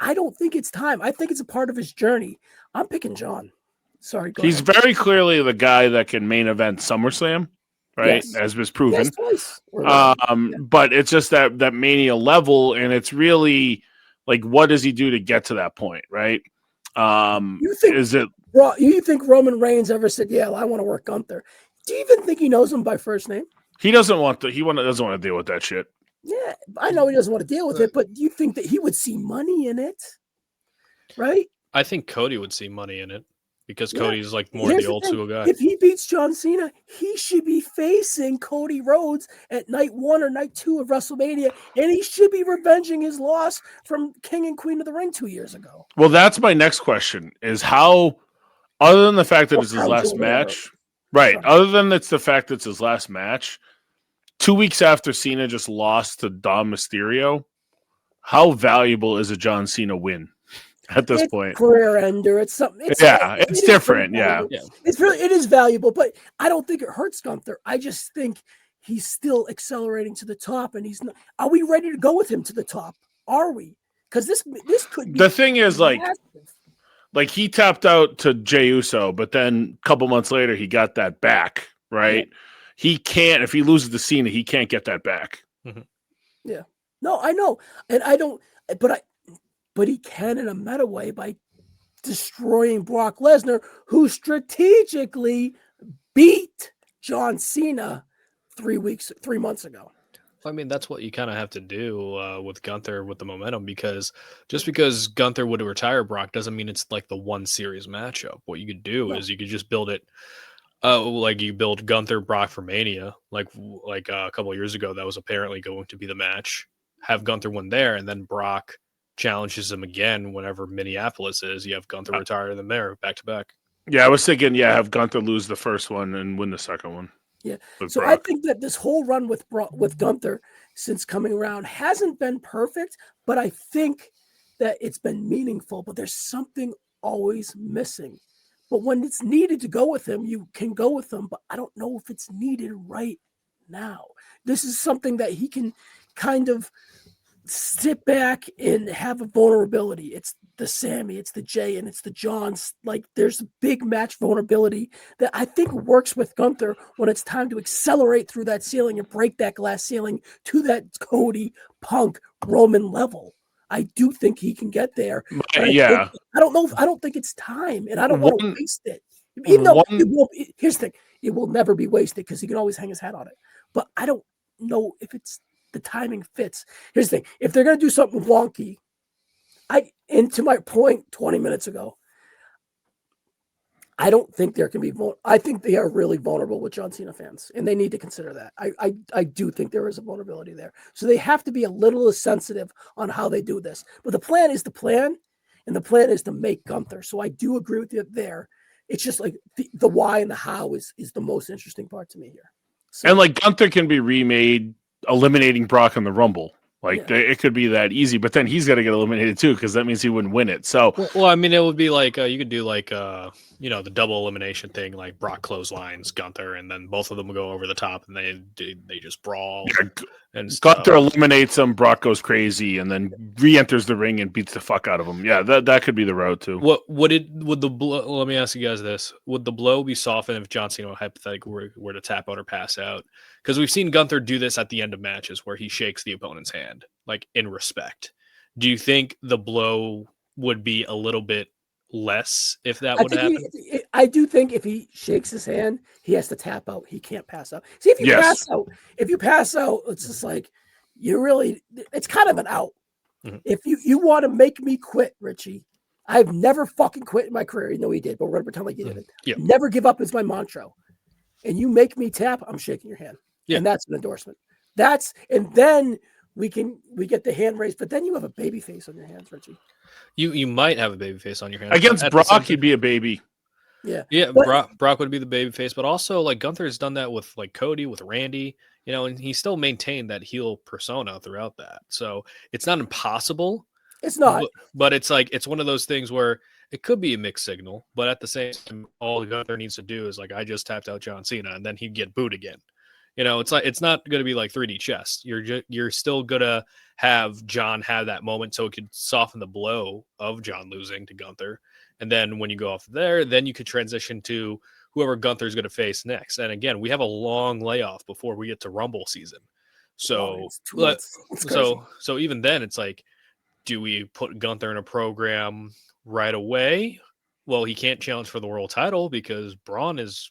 I don't think it's time. I think it's a part of his journey. I'm picking John. Sorry, he's very clearly the guy that can main event SummerSlam, right? Yes. As was proven. Yes, but it's just that Mania level, and it's really like, what does he do to get to that point, right? You think Roman Reigns ever said, "Yeah, I want to work Gunther"? Do you even think he knows him by first name? He doesn't want to. Doesn't want to deal with that shit. Yeah, I know he doesn't want to deal with it, but do you think that he would see money in it? Right? I think Cody would see money in it because Cody's like more the old school guy. If he beats John Cena, he should be facing Cody Rhodes at night 1 or night 2 of WrestleMania, and he should be revenging his loss from King and Queen of the Ring 2 years ago. Well, that's my next question: is how, other than the fact that it's his last match. Right. Other than it's the fact that it's his last match, 2 weeks after Cena just lost to Dom Mysterio, how valuable is a John Cena win at this point? Career ender. It's something. It's different. Yeah. It is valuable, but I don't think it hurts Gunther. I just think he's still accelerating to the top, and he's not. Are we ready to go with him to the top? Are we? Because this could be. The thing is, like he tapped out to Jey Uso, but then a couple months later he got that back, right? Yeah. He can't, if he loses to Cena, he can't get that back. Mm-hmm. Yeah. No, I know. And I don't, but he can in a meta way by destroying Brock Lesnar, who strategically beat John Cena 3 months ago. I mean, that's what you kind of have to do with Gunther with the momentum, because just because Gunther would retire Brock doesn't mean it's like the one series matchup. What you could do is you could just build it. Like you build Gunther Brock for Mania, like a couple of years ago, that was apparently going to be the match. Have Gunther win there, and then Brock challenges him again whenever Minneapolis is. You have Gunther retire them there back to back. Yeah, I was thinking, have Gunther lose the first one and win the second one. Yeah. with So Brock. I think that this whole run with Gunther since coming around hasn't been perfect, but I think that it's been meaningful. But there's something always missing. But when it's needed to go with him, you can go with him. But I don't know if it's needed right now. This is something that he can kind of sit back and have a vulnerability. It's the Sammy, it's the Jay, and it's the Johns. Like there's a big match vulnerability that I think works with Gunther when it's time to accelerate through that ceiling and break that glass ceiling to that Cody Punk Roman level. I do think he can get there. I don't think it's time, and I don't want to waste it. Even though here's the thing, it will never be wasted because he can always hang his hat on it. But I don't know if it's the timing fits. Here's the thing: if they're going to do something wonky, and to my point 20 minutes ago, I don't think there can be. I think they are really vulnerable with John Cena fans, and they need to consider that. I do think there is a vulnerability there, so they have to be a little sensitive on how they do this. But the plan is the plan, and the plan is to make Gunther. So I do agree with you there. It's just like the why and the how is the most interesting part to me here. So, and like Gunther can be remade, eliminating Brock in the Rumble. Like it could be that easy, but then he's got to get eliminated too, because that means he wouldn't win it. So, well, I mean, it would be like you could do like the double elimination thing, like Brock clotheslines Gunther, and then both of them go over the top, and they just brawl. And Gunther eliminates him, Brock goes crazy, and then re-enters the ring and beats the fuck out of him. Yeah, that could be the road too. What would the blow? Let me ask you guys this: would the blow be softened if John Cena hypothetically were to tap out or pass out? Because we've seen Gunther do this at the end of matches where he shakes the opponent's hand, like in respect. Do you think the blow would be a little bit less if that would happen? I do think if he shakes his hand, he has to tap out. He can't pass out. See, if you pass out, it's just like it's kind of an out. Mm-hmm. If you want to make me quit, Richie, I've never fucking quit in my career. You know he did, but we're gonna pretend like you didn't. Yeah. Never give up is my mantra. And you make me tap, I'm shaking your hand. Yeah. And that's an endorsement. And then we get the hand raised, but then you have a baby face on your hands, Richie. You might have a baby face on your hands. Against Brock, he'd be a baby. Yeah, Brock would be the baby face, but also like Gunther's done that with like Cody, with Randy, and he still maintained that heel persona throughout that. So it's not impossible. It's not. But it's like it's one of those things where it could be a mixed signal, but at the same time, all Gunther needs to do is like, I just tapped out John Cena, and then he'd get booed again. It's like it's not going to be like 3D chess. You're still gonna have John have that moment, so it could soften the blow of John losing to Gunther. And then when you go off there, then you could transition to whoever Gunther's going to face next. And again, we have a long layoff before we get to Rumble season. So, so even then, it's like, do we put Gunther in a program right away? Well, he can't challenge for the world title because Braun is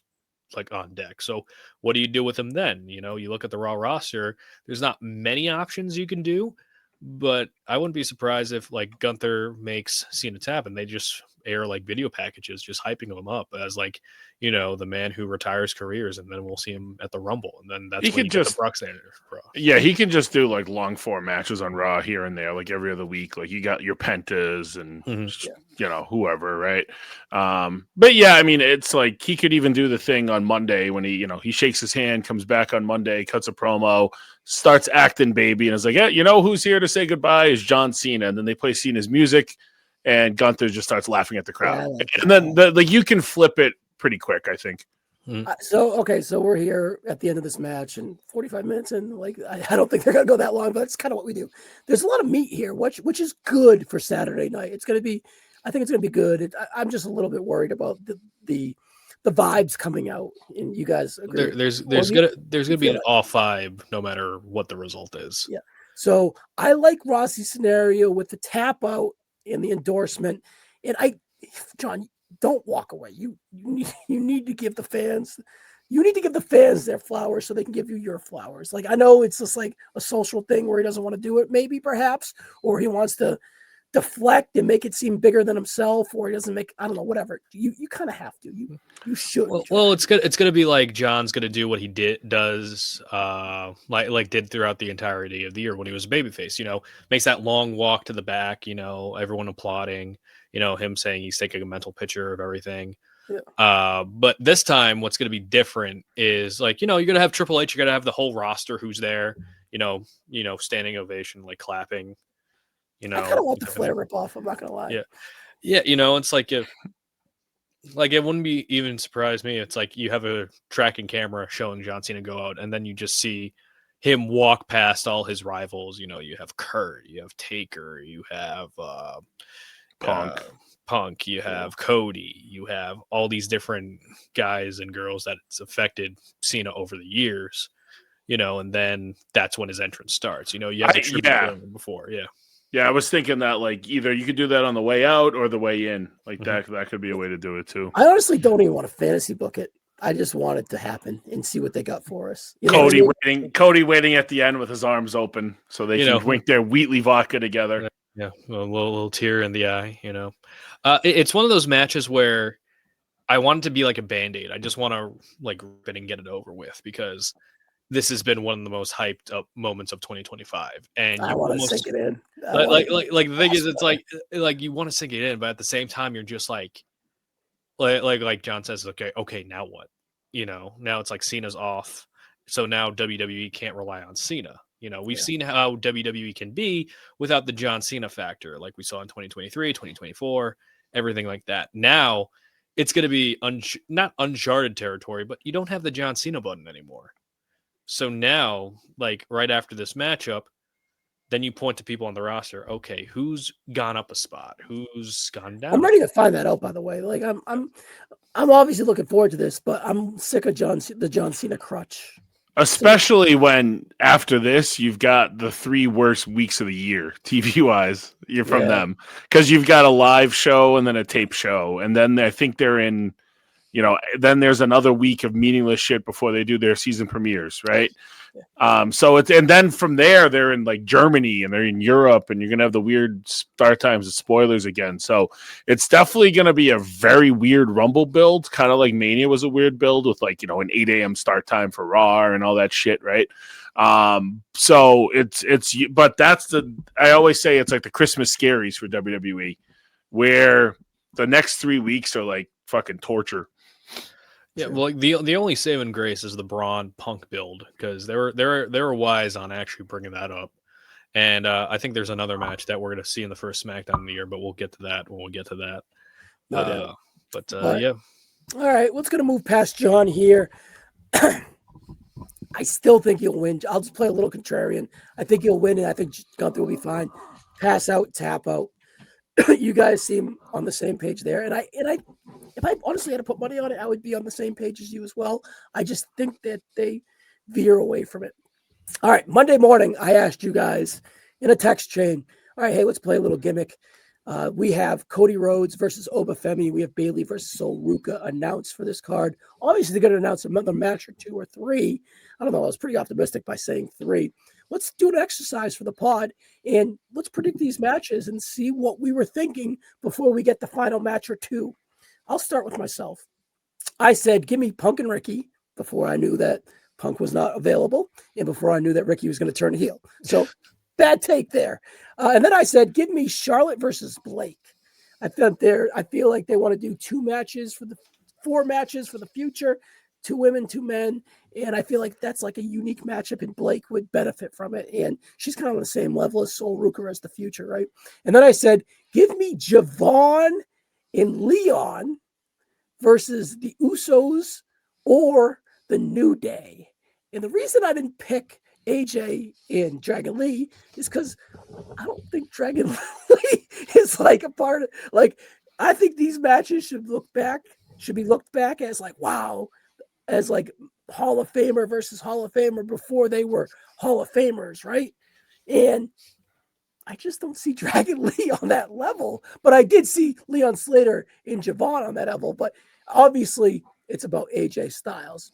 like on deck. So what do you do with him then? You look at the Raw roster, there's not many options you can do, but I wouldn't be surprised if like Gunther makes Cena tap and they just air like video packages, just hyping him up as like, the man who retires careers, and then we'll see him at the Rumble. And then that's when you get the Brock standard. Yeah, he can just do like long form matches on Raw here and there, like every other week. Like you got your Pentas and whoever, right? But yeah, I mean, it's like he could even do the thing on Monday when he shakes his hand, comes back on Monday, cuts a promo, starts acting baby, and is like, who's here to say goodbye is John Cena, and then they play Cena's music, and Gunther just starts laughing at the crowd, and then you can flip it pretty quick, I think. So we're here at the end of this match and 45 minutes, and like I don't think they're gonna go that long, but that's kind of what we do. There's a lot of meat here, which is good for Saturday night. I think it's gonna be good. I'm just a little bit worried about the vibes coming out, and you guys agree. There's gonna be an off vibe no matter what the result is. Yeah. So I like Rossi's scenario with the tap out and the endorsement. And John, don't walk away. You need to give the fans. You need to give the fans their flowers so they can give you your flowers. Like, I know it's just like a social thing where he doesn't want to do it, maybe, perhaps, or he wants to deflect and make it seem bigger than himself, or he doesn't make, I don't know, whatever. You kind of have to. You should. Well, it's gonna be like John's gonna do what he does like did throughout the entirety of the year when he was a babyface. You know, makes that long walk to the back. You know, everyone applauding. You know, him saying he's taking a mental picture of everything. Yeah. But this time, what's going to be different is like, you know, you're going to have Triple H, you're going to have the whole roster who's there, you know, standing ovation, like clapping, you know. I kind of want the Flair ripoff. I'm not going to lie. Yeah. Yeah. You know, it's like, it wouldn't be even surprise me. It's like you have a tracking camera showing John Cena go out, and then you just see him walk past all his rivals. You know, you have Kurt, you have Taker, you have Punk, you have Cody, you have all these different guys and girls that's affected Cena over the years, you know, and then that's when his entrance starts. You know, you have the tribute before, Yeah, I was thinking that like either you could do that on the way out or the way in. Like that could be a way to do it too. I honestly don't even want to fantasy book it. I just want it to happen and see what they got for us. You know Cody waiting at the end with his arms open so they can drink their Wheatley vodka together. Yeah, a little tear in the eye, you know. It's one of those matches where I want it to be like a Band-Aid. I just want to like rip it and get it over with because this has been one of the most hyped up moments of 2025. And I want to sink it in. Like the thing is, it's like you want to sink it in, but at the same time, you're just like John says, okay, now what? You know, now it's like Cena's off, so now WWE can't rely on Cena. You know, we've seen how WWE can be without the John Cena factor, like we saw in 2023, 2024, everything like that. Now it's going to be not uncharted territory, but you don't have the John Cena button anymore. So now, like right after this matchup, then you point to people on the roster. Okay, who's gone up a spot? Who's gone down? I'm ready to find that out. By the way, like I'm obviously looking forward to this, but I'm sick of the John Cena crutch. Especially when after this, you've got the 3 worst weeks of the year, TV-wise, you're from them. Because you've got a live show and then a tape show. And then I think they're in, you know, then there's another week of meaningless shit before they do their season premieres, right? So and then from there, they're in like Germany and they're in Europe and you're going to have the weird start times and spoilers again. So it's definitely going to be a very weird Rumble build, kind of like Mania was a weird build with like, you know, an 8 a.m. start time for Raw and all that shit, right? So but I always say it's like the Christmas scaries for WWE, where the next 3 weeks are like fucking torture. Yeah, well, the only saving grace is the Braun Punk build because they were wise on actually bringing that up, and I think there's another match that we're going to see in the first SmackDown of the year, but we'll get to that when we get to that. Yeah. All right, let's gonna move past John here. I still think he'll win. I'll just play a little contrarian. I think he'll win, and I think Gunther will be fine. Pass out, tap out. You guys seem on the same page there, and if I honestly had to put money on it, I would be on the same page as you as well. I just think that they veer away from it. All right, Monday morning, I asked you guys in a text chain, all right, hey, let's play a little gimmick. We have Cody Rhodes versus Obafemi. We have Bayley versus Sol Ruka announced for this card. Obviously, they're going to announce another match or 2 or 3. I don't know. I was pretty optimistic by saying 3. Let's do an exercise for the pod and let's predict these matches and see what we were thinking before we get the final match or 2. I'll start with myself. I said, give me Punk and Ricky before I knew that Punk was not available and before I knew that Ricky was going to turn heel. So bad take there. And then I said, give me Charlotte versus Blake. I feel like they want to do 4 matches for the future, 2 women, 2 men. And I feel like that's like a unique matchup and Blake would benefit from it. And she's kind of on the same level as Sol Ruka as the future, right? And then I said, give me Javon and Leon versus the Usos or the New Day. And the reason I didn't pick AJ and Dragon Lee is because I don't think Dragon Lee is like a part of, like, I think these matches should be looked back as like, wow, as like Hall of Famer versus Hall of Famer before they were Hall of Famers, right? And I just don't see Dragon Lee on that level. But I did see Leon Slater and Javon on that level. But obviously, it's about AJ Styles.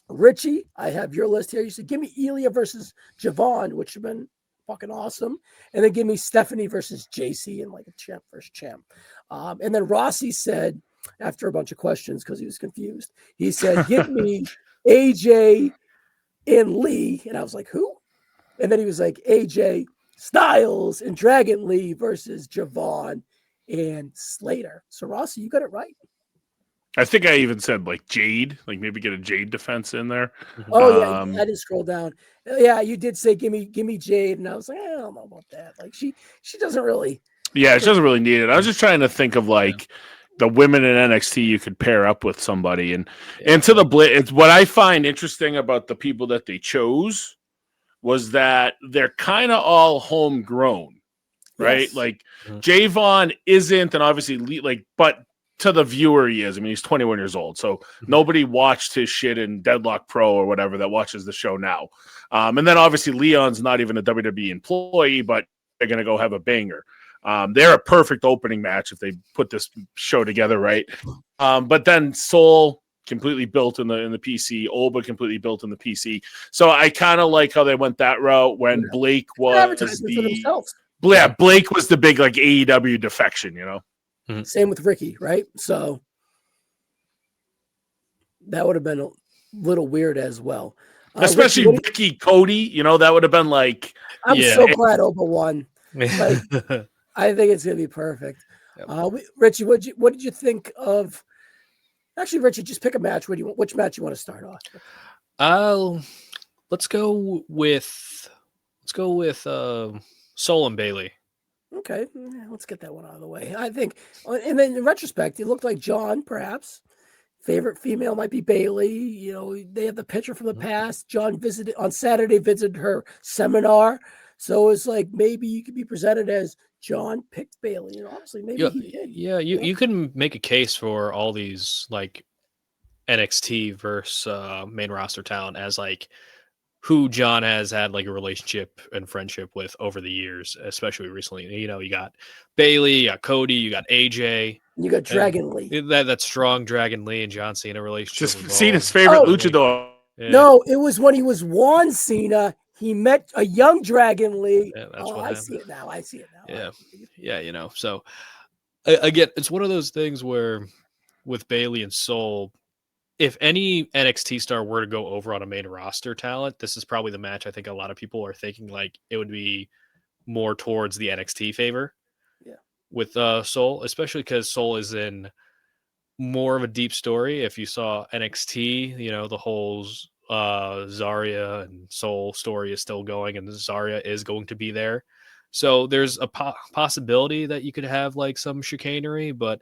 Richie, I have your list here. You said, give me Ilya versus Javon, which would have been fucking awesome. And then give me Stephanie versus JC and like a champ versus champ. And then Rossi said, after a bunch of questions, because he was confused, he said, give me AJ and Lee. And I was like, who? And then he was like, AJ Styles and Dragon Lee versus Javon and Slater. So Rossi, you got it right. I think I even said like Jade, like maybe get a Jade defense in there. Oh yeah, I didn't scroll down. Yeah, you did say give me Jade, and I was like, I don't know about that. Like she doesn't really. Yeah, she doesn't really need it. I was just trying to think of like the women in NXT you could pair up with somebody, and to the it's what I find interesting about the people that they chose was that they're kind of all homegrown, right? Yes. Like Javon isn't, and obviously like, but to the viewer he is. I mean, he's 21 years old, so nobody watched his shit in Deadlock Pro or whatever that watches the show now. And then obviously Leon's not even a WWE employee, but they're going to go have a banger. They're a perfect opening match if they put this show together right. But then Soul completely built in the PC, Olba completely built in the PC. So I kind of like how they went that route when Blake was Blake was the big like AEW defection, you know. Same with Ricky, right? So that would have been a little weird as well. Especially Ricky Cody, you know, that would have been like. I'm so glad Oba won. Like, I think it's going to be perfect. Yep. Richie, what did you think of? Actually, Richie, just pick a match. Which match you want to start off? Let's go with Soul and Bailey. Okay, let's get that one out of the way. I think, and then in retrospect, it looked like John, perhaps. Favorite female might be Bailey. You know, they have the picture from the past. John visited her seminar. So it's like maybe you could be presented as John picked Bailey. And honestly, maybe he did. Yeah, you can make a case for all these like NXT versus main roster talent as like who John has had like a relationship and friendship with over the years, especially recently. You know, you got Bailey, you got Cody, you got AJ. You got Dragon Lee. That strong Dragon Lee and John Cena relationship. Just Cena's favorite luchador. Yeah. No, it was when he was Juan Cena. He met a young Dragon Lee. Yeah, that's what happened. I see it now. Yeah, you know. So again, it's one of those things where with Bailey and Soul, if any NXT star were to go over on a main roster talent, this is probably the match I think a lot of people are thinking like it would be more towards the NXT favor. Yeah. With Soul, especially because Soul is in more of a deep story. If you saw NXT, you know, the whole Zarya and Soul story is still going, and Zarya is going to be there. So there's a possibility that you could have like some chicanery, but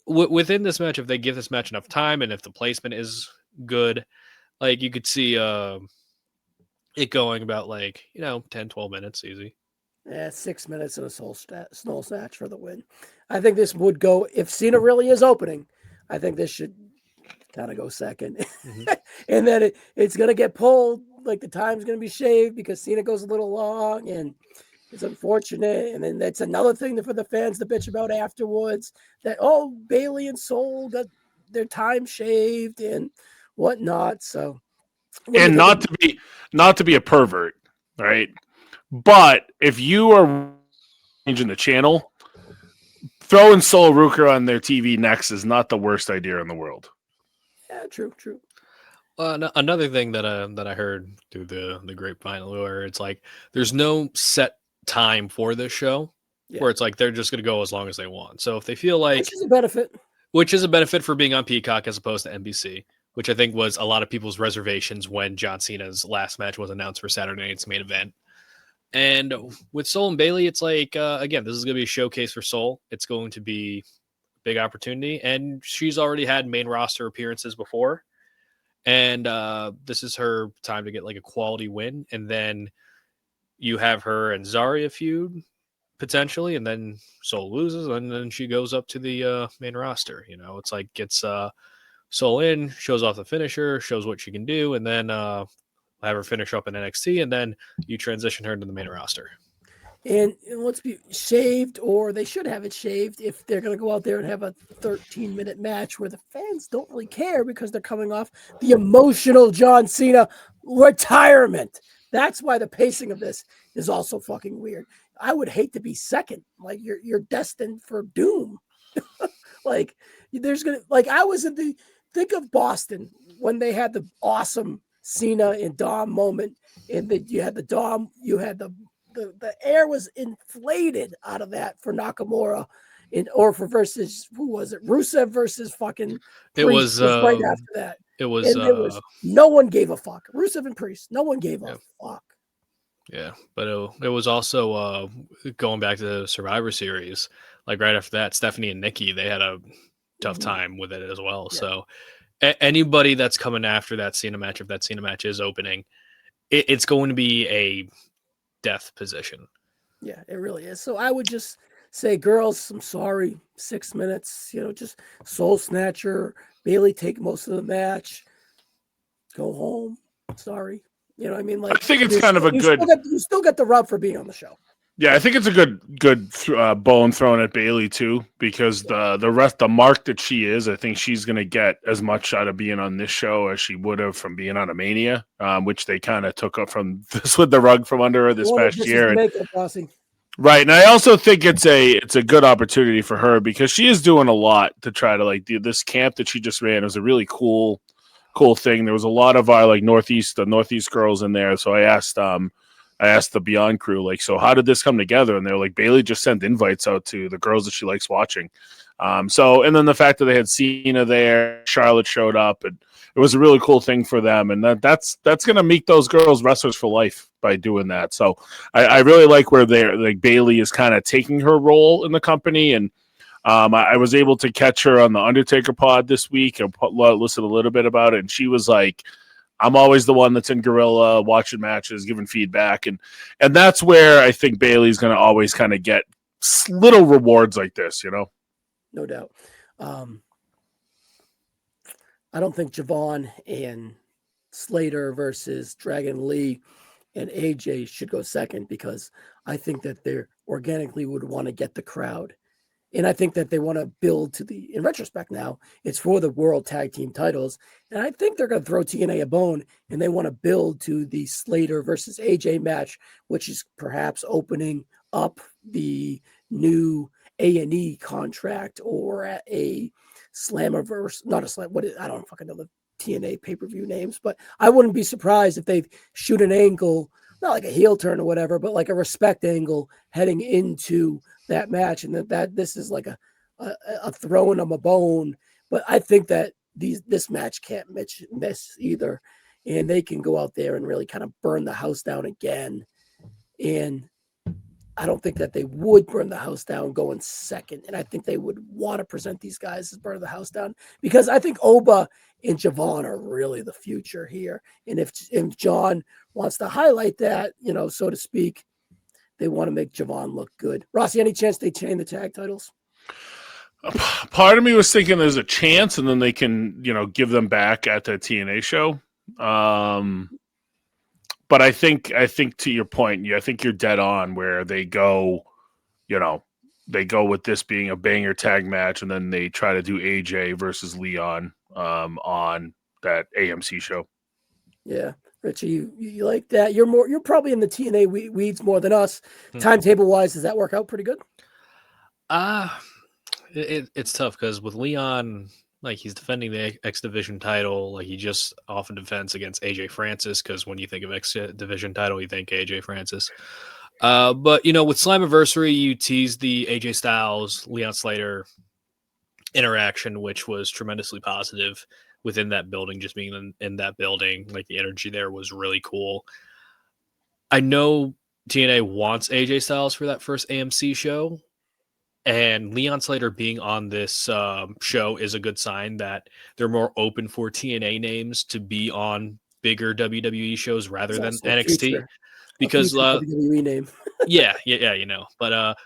within this match, if they give this match enough time and if the placement is good, like you could see it going about like, you know, 10, 12 minutes easy. Yeah, 6 minutes and a soul snatch for the win. I think this would go, if Cena really is opening, I think this should kind of go second. And then it's going to get pulled, like the time's going to be shaved because Cena goes a little long and it's unfortunate. And then that's another thing for the fans to bitch about afterwards, that, oh, Bailey and Soul got their time shaved and whatnot. So, and not to be a pervert, right? But if you are changing the channel, throwing Sol Ruker on their TV next is not the worst idea in the world. Yeah, true. Another thing that I heard through the grapevine, where it's like there's no set time for this show, where it's like they're just going to go as long as they want. So if they feel like, which is a benefit for being on Peacock as opposed to NBC, which I think was a lot of people's reservations when John Cena's last match was announced for Saturday night's main event. And with Soul and Bailey, it's like, again, this is going to be a showcase for Soul. It's going to be a big opportunity. And she's already had main roster appearances before. And this is her time to get like a quality win. And then you have her and Zarya feud potentially. And then Soul loses. And then she goes up to the main roster. You know, it's like gets Soul in, shows off the finisher, shows what she can do. And then have her finish up in NXT, and then you transition her into the main roster. And let's be shaved, or they should have it shaved if they're going to go out there and have a 13-minute match where the fans don't really care because they're coming off the emotional John Cena retirement. That's why the pacing of this is also fucking weird. I would hate to be second. Like you're destined for doom. Like there's gonna I was in the think of Boston when they had the awesome Cena and Dom moment, and that you had the Dom, you had the air was inflated out of that for Nakamura, or for versus who was it? Rusev versus fucking Priest right after that. It was no one gave a fuck. Rusev and Priest, no one gave a fuck. Yeah, but it was also going back to the Survivor Series. Like right after that, Stephanie and Nikki, they had a tough time with it as well. Yeah. So anybody that's coming after that Cena match, if that Cena match is opening, it's going to be a death position. Yeah, it really is. So I would just say, girls, I'm sorry, 6 minutes, just soul snatcher, Bailey take most of the match, go home. Sorry. You know what I mean? Like, I think it's kind of a good. You still get the rub for being on the show. Yeah, I think it's a good bone thrown at Bailey too, because the mark that she is, I think she's going to get as much out of being on this show as she would have from being on a Mania, which they kind of took up from this with the rug from under her this past year. Right, and I also think it's a good opportunity for her because she is doing a lot to try to do this camp that she just ran. It was a really cool thing. There was a lot of our Northeast girls in there, so I asked the Beyond crew, so how did this come together? And they're like, Bailey just sent invites out to the girls that she likes watching. And then the fact that they had Cena there, Charlotte showed up, and it was a really cool thing for them. And that's going to make those girls wrestlers for life by doing that. So I really like where Bailey is kind of taking her role in the company. And I was able to catch her on the Undertaker pod this week and listen a little bit about it. And she was like, I'm always the one that's in Gorilla watching matches, giving feedback. And that's where I think Bailey's going to always kind of get little rewards like this, No doubt. I don't think Javon and Slater versus Dragon Lee and AJ should go second because I think that they organically would want to get the crowd. And I think that they want to build in retrospect now, it's for the world tag team titles. And I think they're going to throw TNA a bone and they want to build to the Slater versus AJ match, which is perhaps opening up the new A&E contract or at a Slammiverse, not a Slam, I don't fucking know the TNA pay-per-view names, but I wouldn't be surprised if they shoot an angle, not like a heel turn or whatever, but like a respect angle heading into that match, and that this is like a throwing them a bone. But I think that this match can't miss either, and they can go out there and really kind of burn the house down again. And I don't think that they would burn the house down going second, and I think they would want to present these guys as burn the house down because I think Oba and Javon are really the future here. And if John wants to highlight that, so to speak, they want to make Javon look good. Rossi, any chance they change the tag titles? Part of me was thinking there's a chance, and then they can, give them back at the TNA show. But I think to your point, I think you're dead on where they go, they go with this being a banger tag match, and then they try to do AJ versus Leon on that AMC show. Yeah. Richie, you like that? You're probably in the TNA weeds more than us. Timetable wise, does that work out pretty good? It's tough because with Leon, he's defending the X Division title. He just often defends against AJ Francis because when you think of X Division title, you think AJ Francis. But with Slammiversary, you teased the AJ Styles, Leon Slater interaction, which was tremendously positive within that building. Just being in that building, the energy there was really cool. I know TNA wants AJ Styles for that first AMC show. And Leon Slater being on this show is a good sign that they're more open for TNA names to be on bigger WWE shows rather than NXT. Because WWE name. yeah. But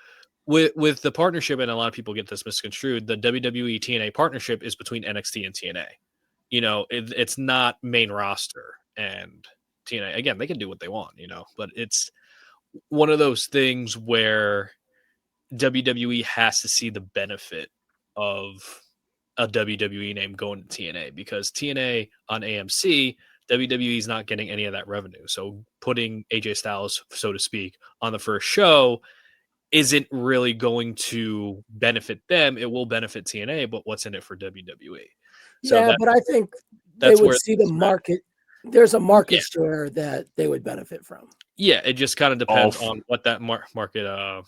with the partnership, and a lot of people get this misconstrued, the WWE TNA partnership is between NXT and TNA. It's not main roster and TNA. Again, they can do what they want, but it's one of those things where WWE has to see the benefit of a WWE name going to TNA, because TNA on AMC, WWE is not getting any of that revenue. So putting AJ Styles, so to speak, on the first show isn't really going to benefit them. It will benefit TNA, but what's in it for WWE? So Yeah, but I think they that's would where see the market. There's a market Yeah. share that they would benefit from. Yeah, it just kind of depends on what that market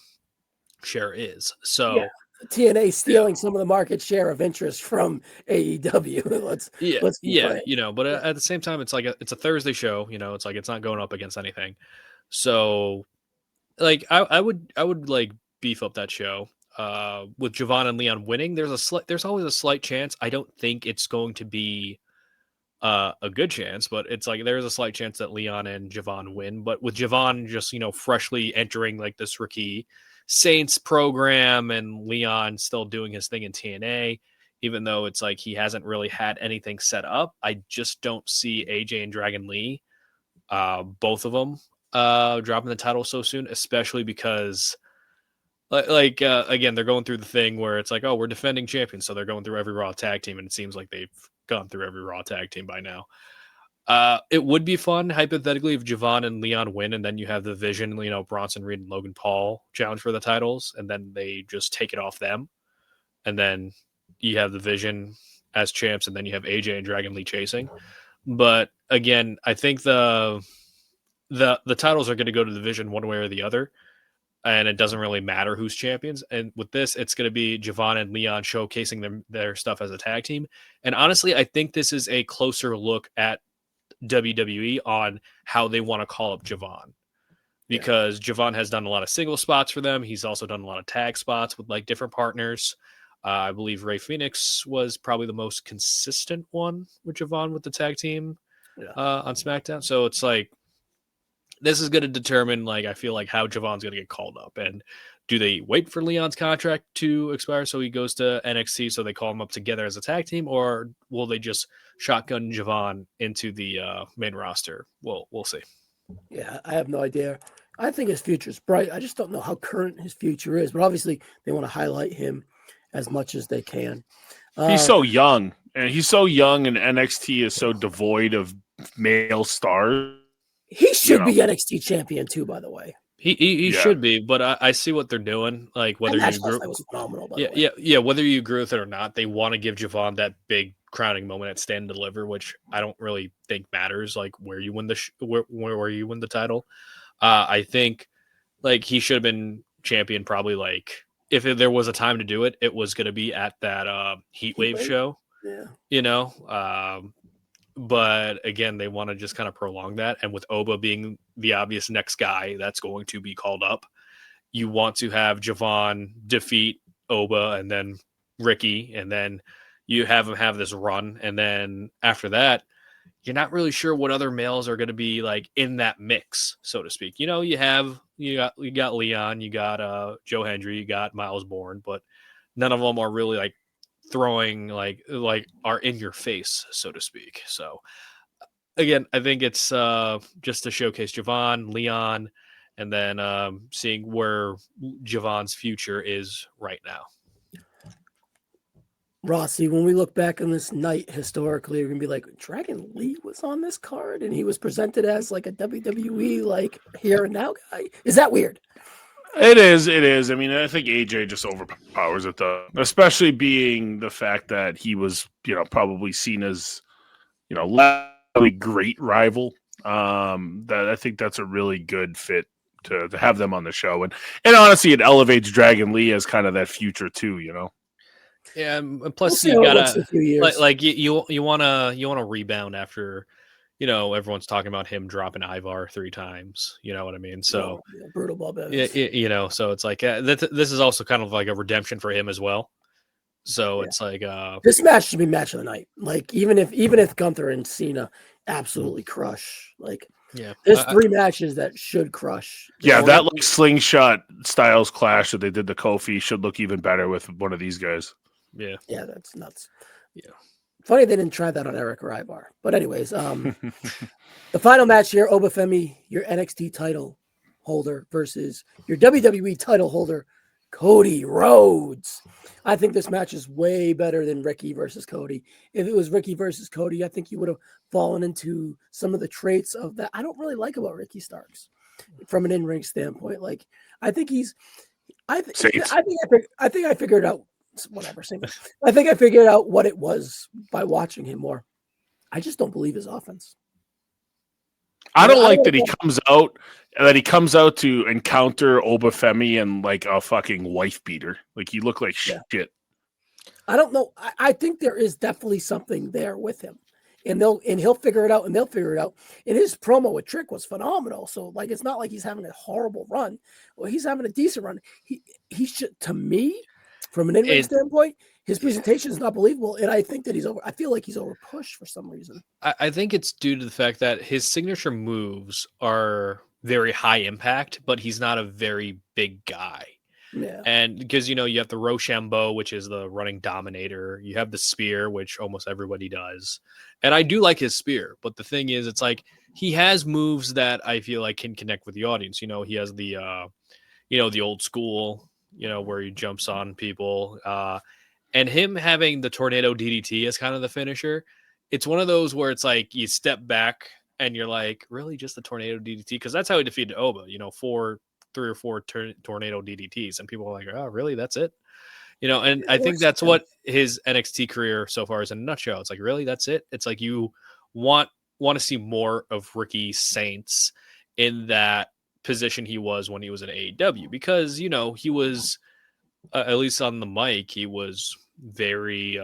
share is. So Yeah. TNA stealing some of the market share of interest from AEW. Let's be frank. but at the same time, it's like it's a Thursday show. It's like it's not going up against anything. So, like, I would like beef up that show. With Javon and Leon winning, there's always a slight chance. I don't think it's going to be a good chance, but it's like there's a slight chance that Leon and Javon win. But with Javon just freshly entering like this rookie Saints program, and Leon still doing his thing in TNA, even though it's like he hasn't really had anything set up, I just don't see AJ and Dragon Lee, both of them, dropping the title so soon, especially because again, they're going through the thing where it's like, oh, we're defending champions, so they're going through every Raw tag team, and it seems like they've gone through every Raw tag team by now. It would be fun, hypothetically, if Javon and Leon win, and then you have the Vision, Bronson Reed and Logan Paul challenge for the titles, and then they just take it off them. And then you have the Vision as champs, and then you have AJ and Dragon Lee chasing. But again, I think the titles are going to go to the Vision one way or the other, and it doesn't really matter who's champions. And with this, it's going to be Javon and Leon showcasing their stuff as a tag team. And honestly, I think this is a closer look at WWE on how they want to call up Javon, because Javon has done a lot of single spots for them. He's also done a lot of tag spots with like different partners. I believe Rey Fenix was probably the most consistent one with Javon with the tag team on SmackDown. So it's like, this is going to determine, like, I feel like how Javon's going to get called up. And do they wait for Leon's contract to expire so he goes to NXT so they call him up together as a tag team, or will they just shotgun Javon into the main roster? We'll see. Yeah, I have no idea. I think his future is bright. I just don't know how current his future is, but obviously they want to highlight him as much as they can. He's so young, and NXT is so devoid of male stars. He should be NXT champion too, by the way. He should be, but I see what they're doing. Like, whether you agree, was phenomenal. Whether you agree with it or not, they want to give Javon that big crowning moment at Stand and Deliver, which I don't really think matters. Like where you win where you win the title. I think like he should have been champion probably like if there was a time to do it, it was going to be at that Heatwave show. Yeah, but again, they want to just kind of prolong that. And with Oba being the obvious next guy that's going to be called up, you want to have Javon defeat Oba and then Ricky, and then you have him have this run. And then after that, you're not really sure what other males are going to be like in that mix, so to speak. You got Leon, you got Joe Hendry, you got Miles Bourne, but none of them are really like throwing like are in your face, so to speak. So again, I think it's just to showcase Javon, Leon, and then seeing where Javon's future is right now. Rossi, when we look back on this night historically, we're gonna be like, Dragon Lee was on this card and he was presented as like a WWE like here and now guy. Is that weird? It is. I mean, I think AJ just overpowers it, though, especially being the fact that he was, probably seen as, really great rival. That I think that's a really good fit to have them on the show, and honestly, it elevates Dragon Lee as kind of that future too. Yeah, and plus you gotta like you want to rebound after. Everyone's talking about him dropping Ivar 3 times. You know what I mean? So brutal Bob Evans. So it's like this is also kind of like a redemption for him as well. So it's like this match should be match of the night. Like even if Gunther and Cena absolutely crush, like there's 3 matches that should crush. That like slingshot Styles clash that they did to Kofi should look even better with one of these guys. Yeah, that's nuts. Yeah. Funny they didn't try that on Eric or Ivar. But anyways, the final match here, Obafemi, your NXT title holder versus your WWE title holder, Cody Rhodes. I think this match is way better than Ricky versus Cody. If it was Ricky versus Cody, I think you would have fallen into some of the traits of that I don't really like about Ricky Starks from an in-ring standpoint. Like, I think he's, I think I figured out whatever. Same thing. I think I figured out what it was by watching him more. I just don't believe his offense. I don't like that he comes out to encounter Obafemi and like a fucking wife beater. Like he looked like shit. I don't know. I think there is definitely something there with him. And he'll figure it out, and they'll figure it out. And his promo with Trick was phenomenal. So like it's not like he's having a horrible run. Well, he's having a decent run. He should, to me, from an in-ring standpoint, his presentation is not believable, and I think that I feel like he's over pushed for some reason. I think it's due to the fact that his signature moves are very high impact, but he's not a very big guy. Yeah. And because, you have the Rochambeau, which is the running dominator. You have the spear, which almost everybody does. And I do like his spear. But the thing is, it's like he has moves that I feel like can connect with the audience. He has the, the old school, where he jumps on people. And him having the tornado DDT as kind of the finisher, it's one of those where it's like you step back and you're like, really just the tornado DDT? Because that's how he defeated Oba, 3 or 4 tornado DDTs. And people are like, oh, really? That's it? And I think that's what his NXT career so far is in a nutshell. It's like, really? That's it? It's like you want to see more of Ricky Saints in that position he was when he was in AEW. Because, he was, at least on the mic, he was very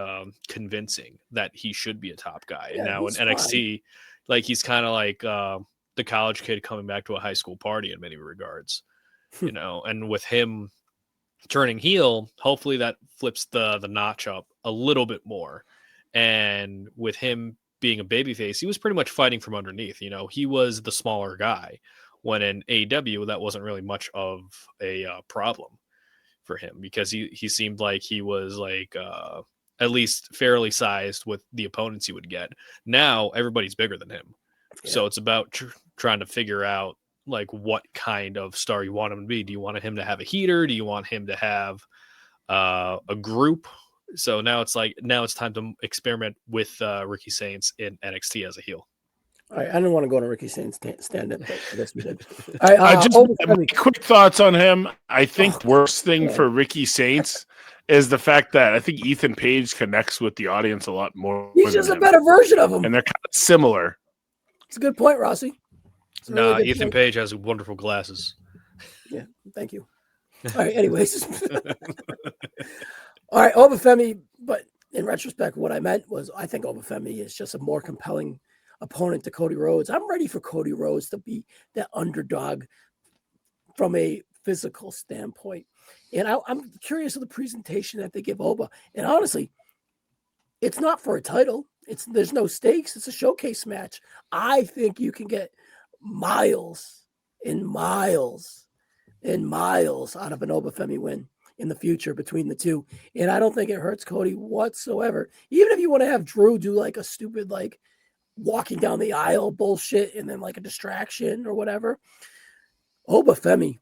convincing that he should be a top guy. And now in NXT, like he's kind of like the college kid coming back to a high school party in many regards, and with him turning heel, hopefully that flips the notch up a little bit more. And with him being a babyface, he was pretty much fighting from underneath. He was the smaller guy when in AEW that wasn't really much of a problem for him, because he seemed like he was like at least fairly sized with the opponents he would get. Now everybody's bigger than him. Yeah. So it's about trying to figure out like what kind of star you want him to be. Do you want him to have a heater? Do you want him to have a group? So now it's time to experiment with Ricky Saints in NXT as a heel. All right, I didn't want to go on a Ricky Saints stand-up, but I guess we did. All right, quick thoughts on him. I think the worst thing for Ricky Saints is the fact that I think Ethan Page connects with the audience a lot more. He's just a better version of him. And they're kind of similar. It's a good point, Rossi. Really Ethan Page has wonderful glasses. Yeah, thank you. All right, anyways. All right, Obafemi, but in retrospect, what I meant was I think Obafemi is just a more compelling opponent to Cody Rhodes. I'm ready for Cody Rhodes to be that underdog from a physical standpoint. And I'm curious of the presentation that they give Oba. And honestly, it's not for a title. There's no stakes. It's a showcase match. I think you can get miles and miles and miles out of an Obafemi win in the future between the two. And I don't think it hurts Cody whatsoever. Even if you want to have Drew do like a stupid, like, walking down the aisle bullshit and then like a distraction or whatever, Obafemi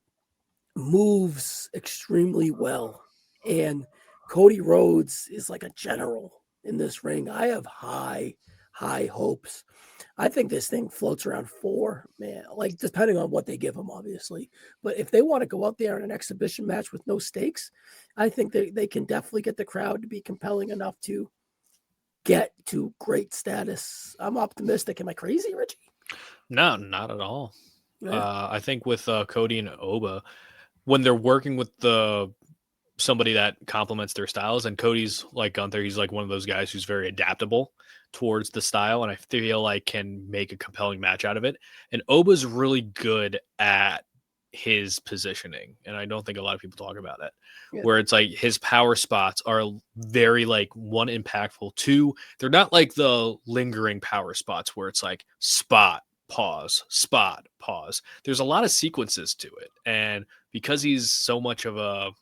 moves extremely well. And Cody Rhodes is like a general in this ring. I have high hopes. I think this thing floats around 4, man, like depending on what they give him, obviously. But if they want to go out there in an exhibition match with no stakes, I think they can definitely get the crowd to be compelling enough to get to great status. I'm optimistic. Am I crazy, Richie? No, not at all. Yeah. I think with Cody and Oba, when they're working with somebody that complements their styles, and Cody's like Gunther, he's like one of those guys who's very adaptable towards the style, and I feel like can make a compelling match out of it. And Oba's really good at his positioning, and I don't think a lot of people talk about it. Yeah. Where it's like his power spots are very like, 1, impactful, 2, they're not like the lingering power spots where it's like spot, pause, spot, pause. There's a lot of sequences to it, and because he's so much of an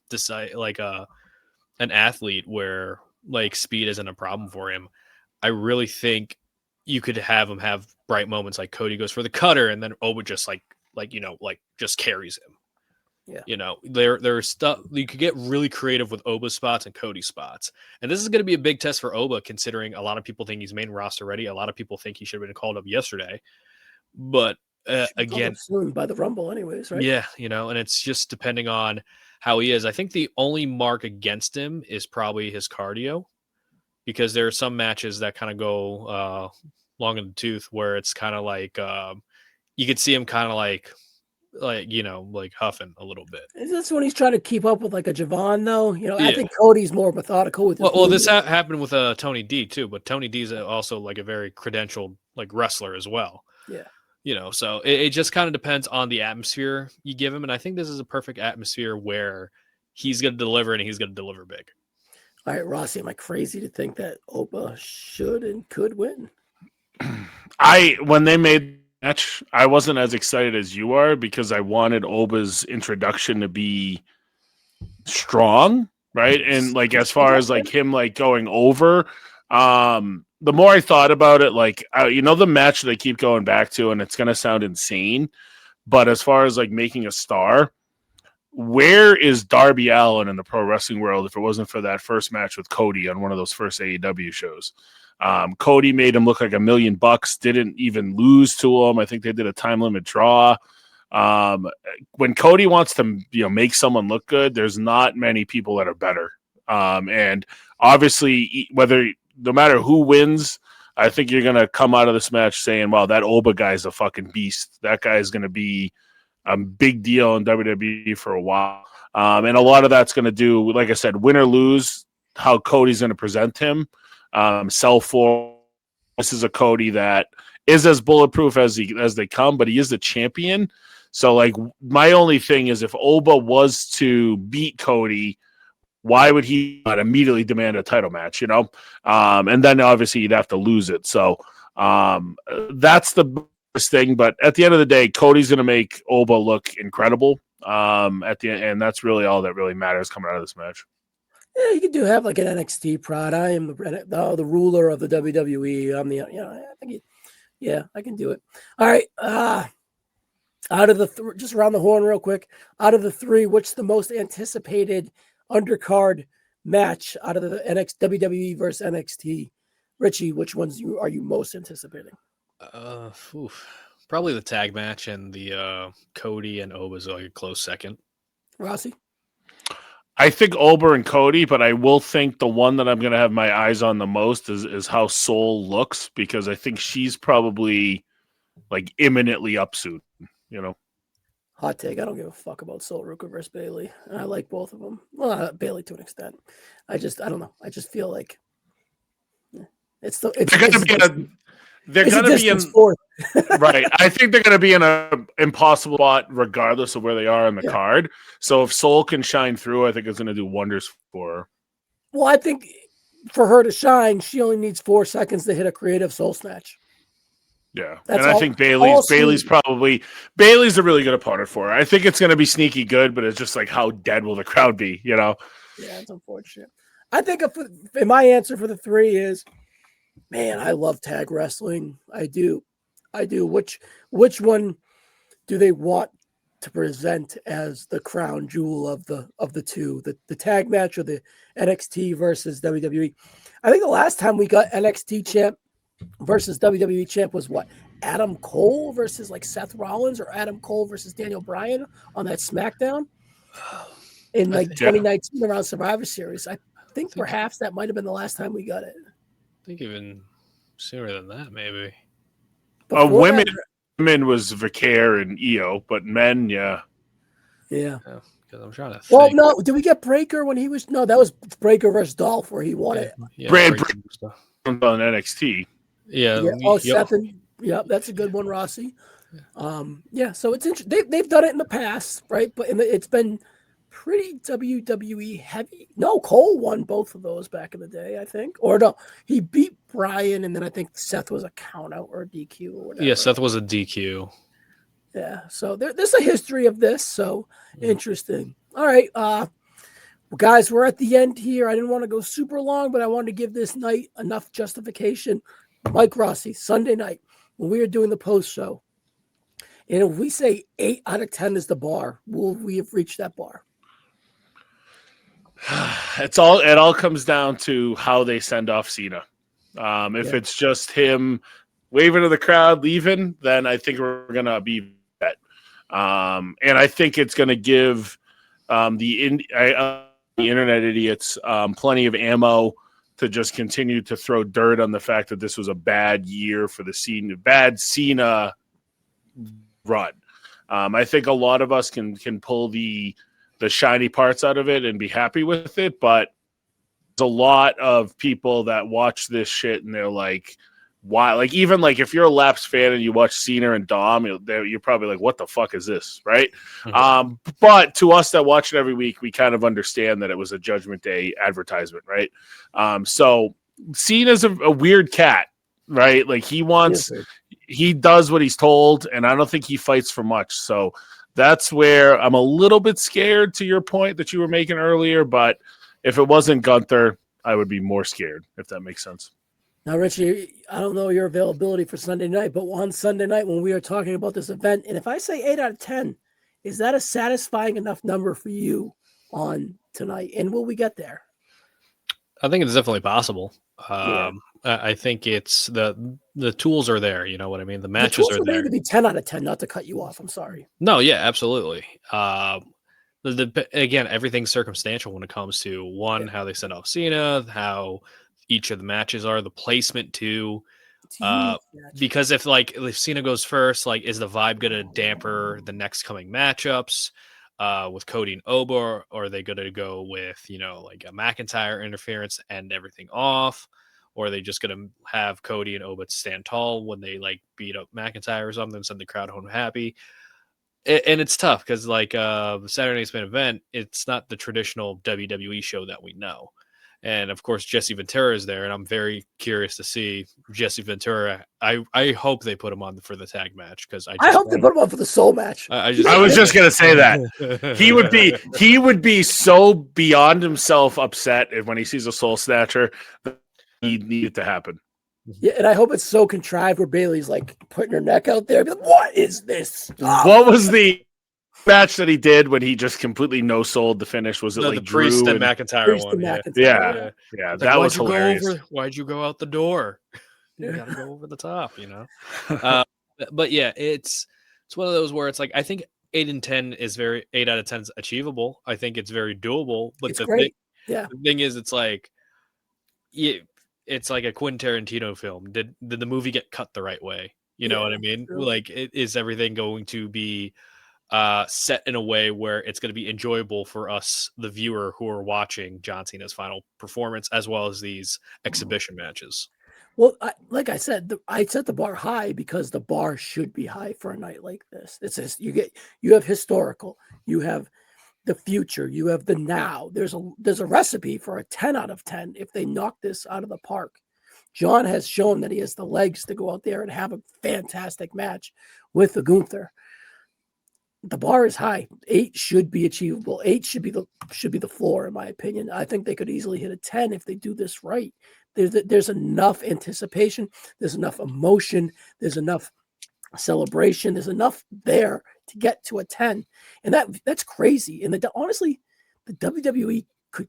athlete where like speed isn't a problem for him, I really think you could have him have bright moments like Cody goes for the cutter and then Oba just just carries him. Yeah. There's stuff you could get really creative with Oba spots and Cody spots. And this is going to be a big test for Oba, considering a lot of people think he's main roster ready. A lot of people think he should have been called up yesterday. But again, soon by the Rumble anyways, right? Yeah, and it's just depending on how he is. I think the only mark against him is probably his cardio, because there are some matches that kind of go long in the tooth where it's kind of like you could see him kind of like huffing a little bit. Is this when he's trying to keep up with like a Javon though? I Yeah. think Cody's more methodical with his Well, this happened with Tony D too, but Tony D is also like a very credentialed like wrestler as well. Yeah. So it just kind of depends on the atmosphere you give him, and I think this is a perfect atmosphere where he's going to deliver and he's going to deliver big. All right, Rossi, am I crazy to think that Oba should and could win? When they made the match, I wasn't as excited as you are because I wanted Oba's introduction to be strong, right? And like as far as like him like going over, the more I thought about it, like the match that I keep going back to, and it's gonna sound insane, but as far as like making a star, where is Darby Allin in the pro wrestling world if it wasn't for that first match with Cody on one of those first AEW shows? Cody made him look like $1 million, didn't even lose to him. I think they did a time limit draw. When Cody wants to make someone look good, there's not many people that are better. And obviously, no matter who wins, I think you're going to come out of this match saying, wow, that Oba guy's a fucking beast. That guy is going to be a big deal in WWE for a while. And a lot of that's going to do, like I said, win or lose, how Cody's going to present him. Sell for. This is a Cody that is as bulletproof as they come, but he is the champion. So, like, my only thing is if Oba was to beat Cody, why would he not immediately demand a title match, And then obviously you'd have to lose it. So that's the biggest thing. But at the end of the day, Cody's going to make Oba look incredible at the end. And that's really all that really matters coming out of this match. Yeah, you could have like an NXT prod. I am the ruler of the WWE. I'm I can do it. All right. Out of the just around the horn real quick. Out of the three, what's the most anticipated undercard match out of the WWE versus NXT? Richie, which ones are you most anticipating? Probably the tag match and the Cody and Oba's like a close second. Rossi? I think Oba and Cody, but I will think the one that I'm going to have my eyes on the most is how Soul looks, because I think she's probably like imminently up soon, Hot take. I don't give a fuck about Sol Ruka versus Bailey. I like both of them. Well, Bailey to an extent. I don't know. I just feel like they're going to be in sport. Right. I think they're going to be in an impossible spot regardless of where they are on the card. So if Soul can shine through, I think it's going to do wonders for her. Well, I think for her to shine, she only needs 4 seconds to hit a creative Soul snatch. Yeah, and I think Bailey's a really good opponent for her. I think it's going to be sneaky good, but it's just like how dead will the crowd be, Yeah, it's unfortunate. I think if my answer for the three is, man, I love tag wrestling. I do. Which one do they want to present as the crown jewel of the two, the tag match or the NXT versus WWE? I think the last time we got NXT champ versus WWE champ was what? Adam Cole versus like Seth Rollins, or Adam Cole versus Daniel Bryan on that SmackDown in like 2019 around Survivor Series. I think perhaps that might have been the last time we got it. I think even sooner than that, maybe. Women was Vicaire and Io, but men, yeah. Yeah. Because I'm trying to think. Well, no, did we get Breaker when he was? No, that was Breaker versus Dolph where he won it. Yeah, Breaker on NXT. Yeah. Oh, Seth and that's a good one, Rossi. So it's interesting. They've done it in the past, right? But it's been pretty WWE heavy. No, Cole won both of those back in the day, I think. Or no, he beat Bryan, and then I think Seth was a count out or a DQ or whatever. Yeah, Seth was a DQ. Yeah, so there's a history of this. So interesting. All right, Well, guys, we're at the end here. I didn't want to go super long, but I wanted to give this night enough justification. Mike Rossi, Sunday night, when we were doing the post show, and if we say 8 out of 10 is the bar, will we have reached that bar? It all comes down to how they send off Cena. If it's just him waving to the crowd, leaving, then I think we're gonna be bet. And I think it's gonna give the internet idiots plenty of ammo to just continue to throw dirt on the fact that this was a bad year for the Cena run. I think a lot of us can pull the shiny parts out of it and be happy with it, but there's a lot of people that watch this shit and they're like, why? Like, even like if you're a Laps fan and you watch Cena and Dom, you're probably like, what the fuck is this, right? Mm-hmm. But to us that watch it every week, we kind of understand that it was a Judgment Day advertisement, right? So Cena's a weird cat, right? Like he does what he's told, and I don't think he fights for much. So that's where I'm a little bit scared, to your point that you were making earlier. But if it wasn't Gunther, I would be more scared, if that makes sense. Now, Richie, I don't know your availability for Sunday night, but on Sunday night when we are talking about this event, and if I say 8 out of 10, is that a satisfying enough number for you on tonight? And will we get there? I think it's definitely possible. I think it's the tools are there. You know what I mean? The matches are there. To be 10 out of 10, not to cut you off. I'm sorry. No, yeah, absolutely. Again, everything's circumstantial when it comes to how they send off Cena, how each of the matches are, the placement too. Because if Cena goes first, like, is the vibe going to damper the next coming matchups with Cody and Oba, or are they going to go with, like a McIntyre interference and everything off? Or are they just going to have Cody and Oba stand tall when they like beat up McIntyre or something, send the crowd home happy? And it's tough because Saturday Night's Main Event, it's not the traditional WWE show that we know. And of course, Jesse Ventura is there, and I'm very curious to see Jesse Ventura. I hope they put him on for the tag match because I hope they put him on for the soul match. I was just gonna say that he would be so beyond himself upset when he sees a soul snatcher that he needed to happen. Yeah, and I hope it's so contrived where Bayley's like putting her neck out there. Like, what is this? What was the match that he did when he just completely no-sold the finish? Was it the Drew Priest and McIntyre one? Yeah. Like, that was hilarious. Why'd you go out the door? You gotta go over the top, But yeah, it's one of those where it's like, I think 8 out of 10 is achievable. I think it's very doable. But the thing is, it's like, it's like a Quentin Tarantino film. Did the movie get cut the right way? You know what I mean? True. Like, is everything going to be set in a way where it's going to be enjoyable for us, the viewer, who are watching John Cena's final performance, as well as these exhibition matches? Well, like I said, I set the bar high because the bar should be high for a night like this. It's just, you have historical, you have the future, you have the now. There's a recipe for a 10 out of 10 if they knock this out of the park. John has shown that he has the legs to go out there and have a fantastic match with the Gunther. The bar is high. 8 should be achievable. 8 should be the floor, in my opinion. I think they could easily hit a 10 if they do this right. There's enough anticipation. There's enough emotion. There's enough celebration. There's enough there to get to a 10, and that's crazy. And honestly, the WWE could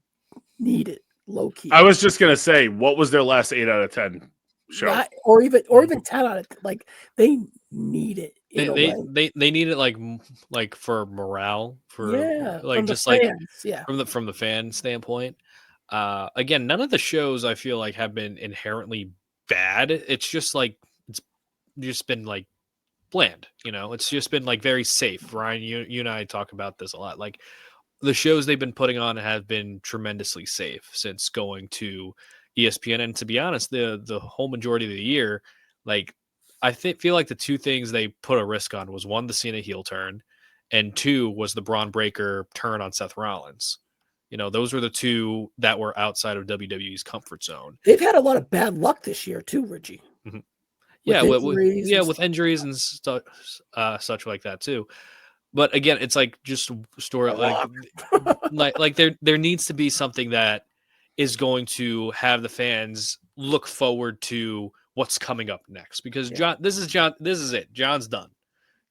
need it low key. I was just gonna say, what was their last 8 out of 10 show? Or even 10 out of 10. Like, they need it. They need it like for morale, for like just fans, like from the fan standpoint. Again, none of the shows I feel like have been inherently bad. It's just like it's just been like bland, it's just been like very safe. Ryan, you and I talk about this a lot. Like, the shows they've been putting on have been tremendously safe since going to ESPN. And to be honest, the whole majority of the year, like, I feel like the two things they put a risk on was, 1, the Cena heel turn, and 2 was the Braun Breaker turn on Seth Rollins. Those were the two that were outside of WWE's comfort zone. They've had a lot of bad luck this year too, Richie. Mm-hmm. With injuries and such like that too. But again, it's like just story like there needs to be something that is going to have the fans look forward to what's coming up next, because this is it. John's done.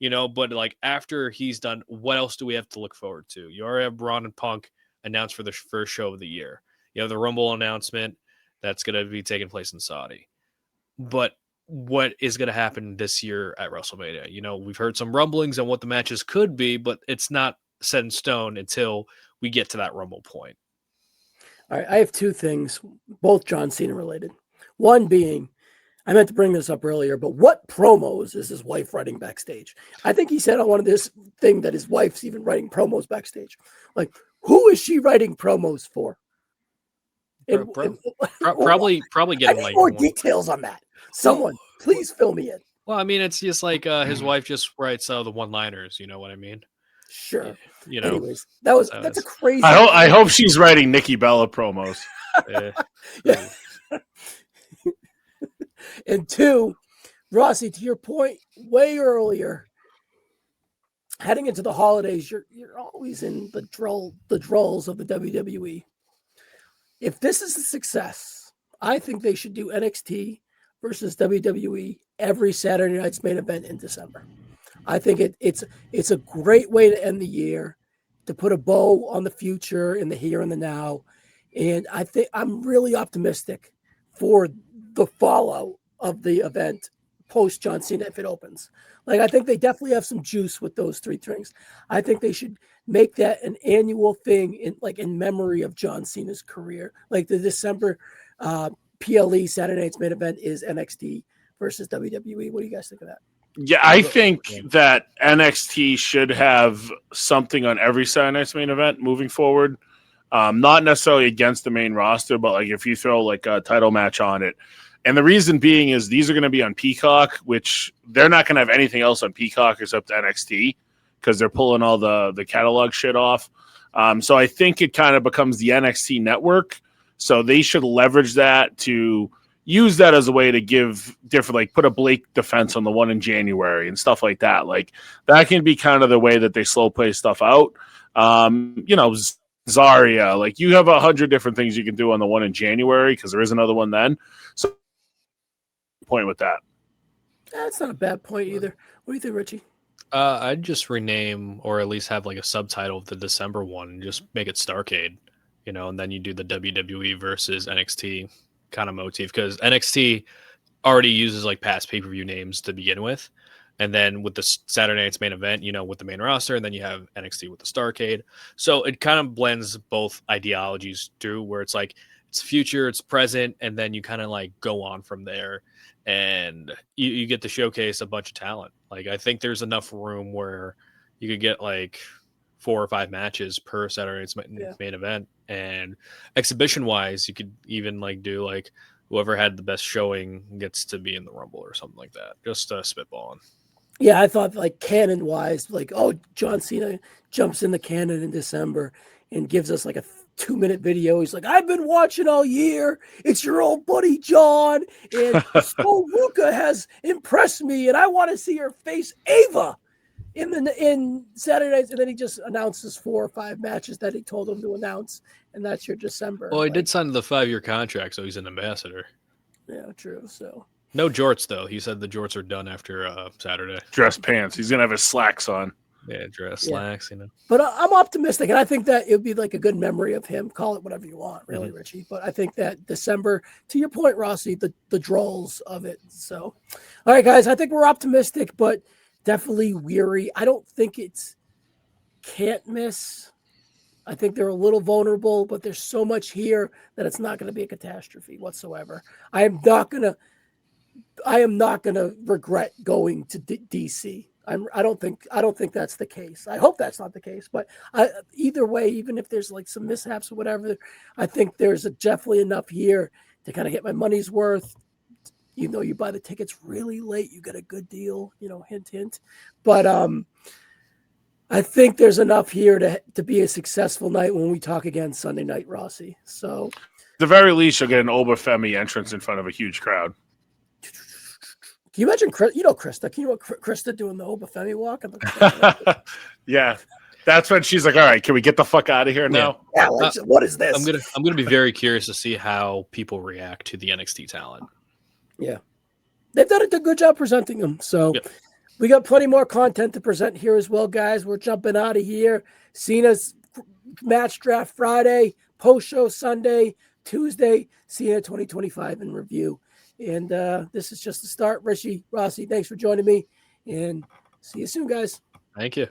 But like after he's done, what else do we have to look forward to? You already have Braun and Punk announced for the first show of the year. You have the Rumble announcement that's going to be taking place in Saudi. But what is going to happen this year at WrestleMania? We've heard some rumblings on what the matches could be, but it's not set in stone until we get to that Rumble point. All right, I have two things, both John Cena related. One being, I meant to bring this up earlier, but what promos is his wife writing backstage? I think he said on one of this thing that his wife's even writing promos backstage. Like, who is she writing promos for? Probably getting like more details on that. Someone, please fill me in. Well, I mean, it's just like his wife just writes the one-liners. You know what I mean? Sure. Anyways, that's a crazy. I hope she's writing Nikki Bella promos. Yeah. And two, Rossi, to your point, way earlier, heading into the holidays, you're always in the drolls of the WWE. If this is a success, I think they should do NXT versus WWE every Saturday night's main event in December. I think it's a great way to end the year, to put a bow on the future in the here and the now. And I think I'm really optimistic for the fallout of the event post John Cena if it opens. Like, I think they definitely have some juice with those three things. I think they should make that an annual thing in memory of John Cena's career. Like the December PLE Saturday night's main event is NXT versus WWE. What do you guys think of that? Yeah, I think that NXT should have something on every Saturday night's main event moving forward. Not necessarily against the main roster, but like if you throw like a title match on it. And the reason being is these are going to be on Peacock, which they're not going to have anything else on Peacock except NXT because they're pulling all the catalog shit off. So I think it kind of becomes the NXT network. So they should leverage that to use that as a way to give different, like put a Blake defense on the one in January and stuff like that. Like that can be kind of the way that they slow play stuff out. Zarya, like you have 100 different things you can do on the one in January because there is another one then. So point with that. That's not a bad point either. What do you think, Richie? I'd just rename or at least have like a subtitle of the December one and just make it Starrcade, and then you do the WWE versus NXT kind of motif because NXT already uses like past pay-per-view names to begin with. And then with the Saturday night's main event, with the main roster, and then you have NXT with the Starrcade. So it kind of blends both ideologies through where it's like it's future, it's present, and then you kind of like go on from there. And you get to showcase a bunch of talent. Like I think there's enough room where you could get like 4 or 5 matches per Saturday night's main event. And exhibition wise, you could even like do like whoever had the best showing gets to be in the Rumble or something like that. Just spitballing. Yeah, I thought like canon wise, like, John Cena jumps in the canon in December and gives us like a 2-minute video. He's like, I've been watching all year. It's your old buddy John, and Luca has impressed me, and I want to see her face Ava in Saturdays. And then he just announces 4 or 5 matches that he told him to announce, and that's your December. Well, he did sign the 5-year contract, so he's an ambassador. Yeah, true. So no jorts though. He said the jorts are done after Saturday. Dress pants. He's gonna have his slacks on. Yeah, slacks, But I'm optimistic, and I think that it would be like a good memory of him. Call it whatever you want, really, Richie. But I think that December, to your point, Rossi, the drolls of it. So, all right, guys, I think we're optimistic, but definitely weary. I don't think it's can't miss. I think they're a little vulnerable, but there's so much here that it's not going to be a catastrophe whatsoever. I am not going to regret going to DC. I don't think that's the case. I hope that's not the case. But either way, even if there's like some mishaps or whatever, I think there's definitely enough here to kind of get my money's worth. You buy the tickets really late, you get a good deal. Hint, hint. But I think there's enough here to be a successful night when we talk again Sunday night, Rossi. So, at the very least, you'll get an Obafemi entrance in front of a huge crowd. Can you imagine Chris? You know Krista. Can you know Krista doing the Obafemi walk? Yeah, that's when she's like, "All right, can we get the fuck out of here now?" Yeah, like, what is this? I'm gonna be very curious to see how people react to the NXT talent. Yeah, they've done a good job presenting them. So Yep. we got plenty more content to present here as well, guys. We're jumping out of here. Cena's match draft Friday, post show Sunday, Tuesday. Cena 2025 in review. And this is just the start. Rossi, thanks for joining me. And see you soon, guys. Thank you.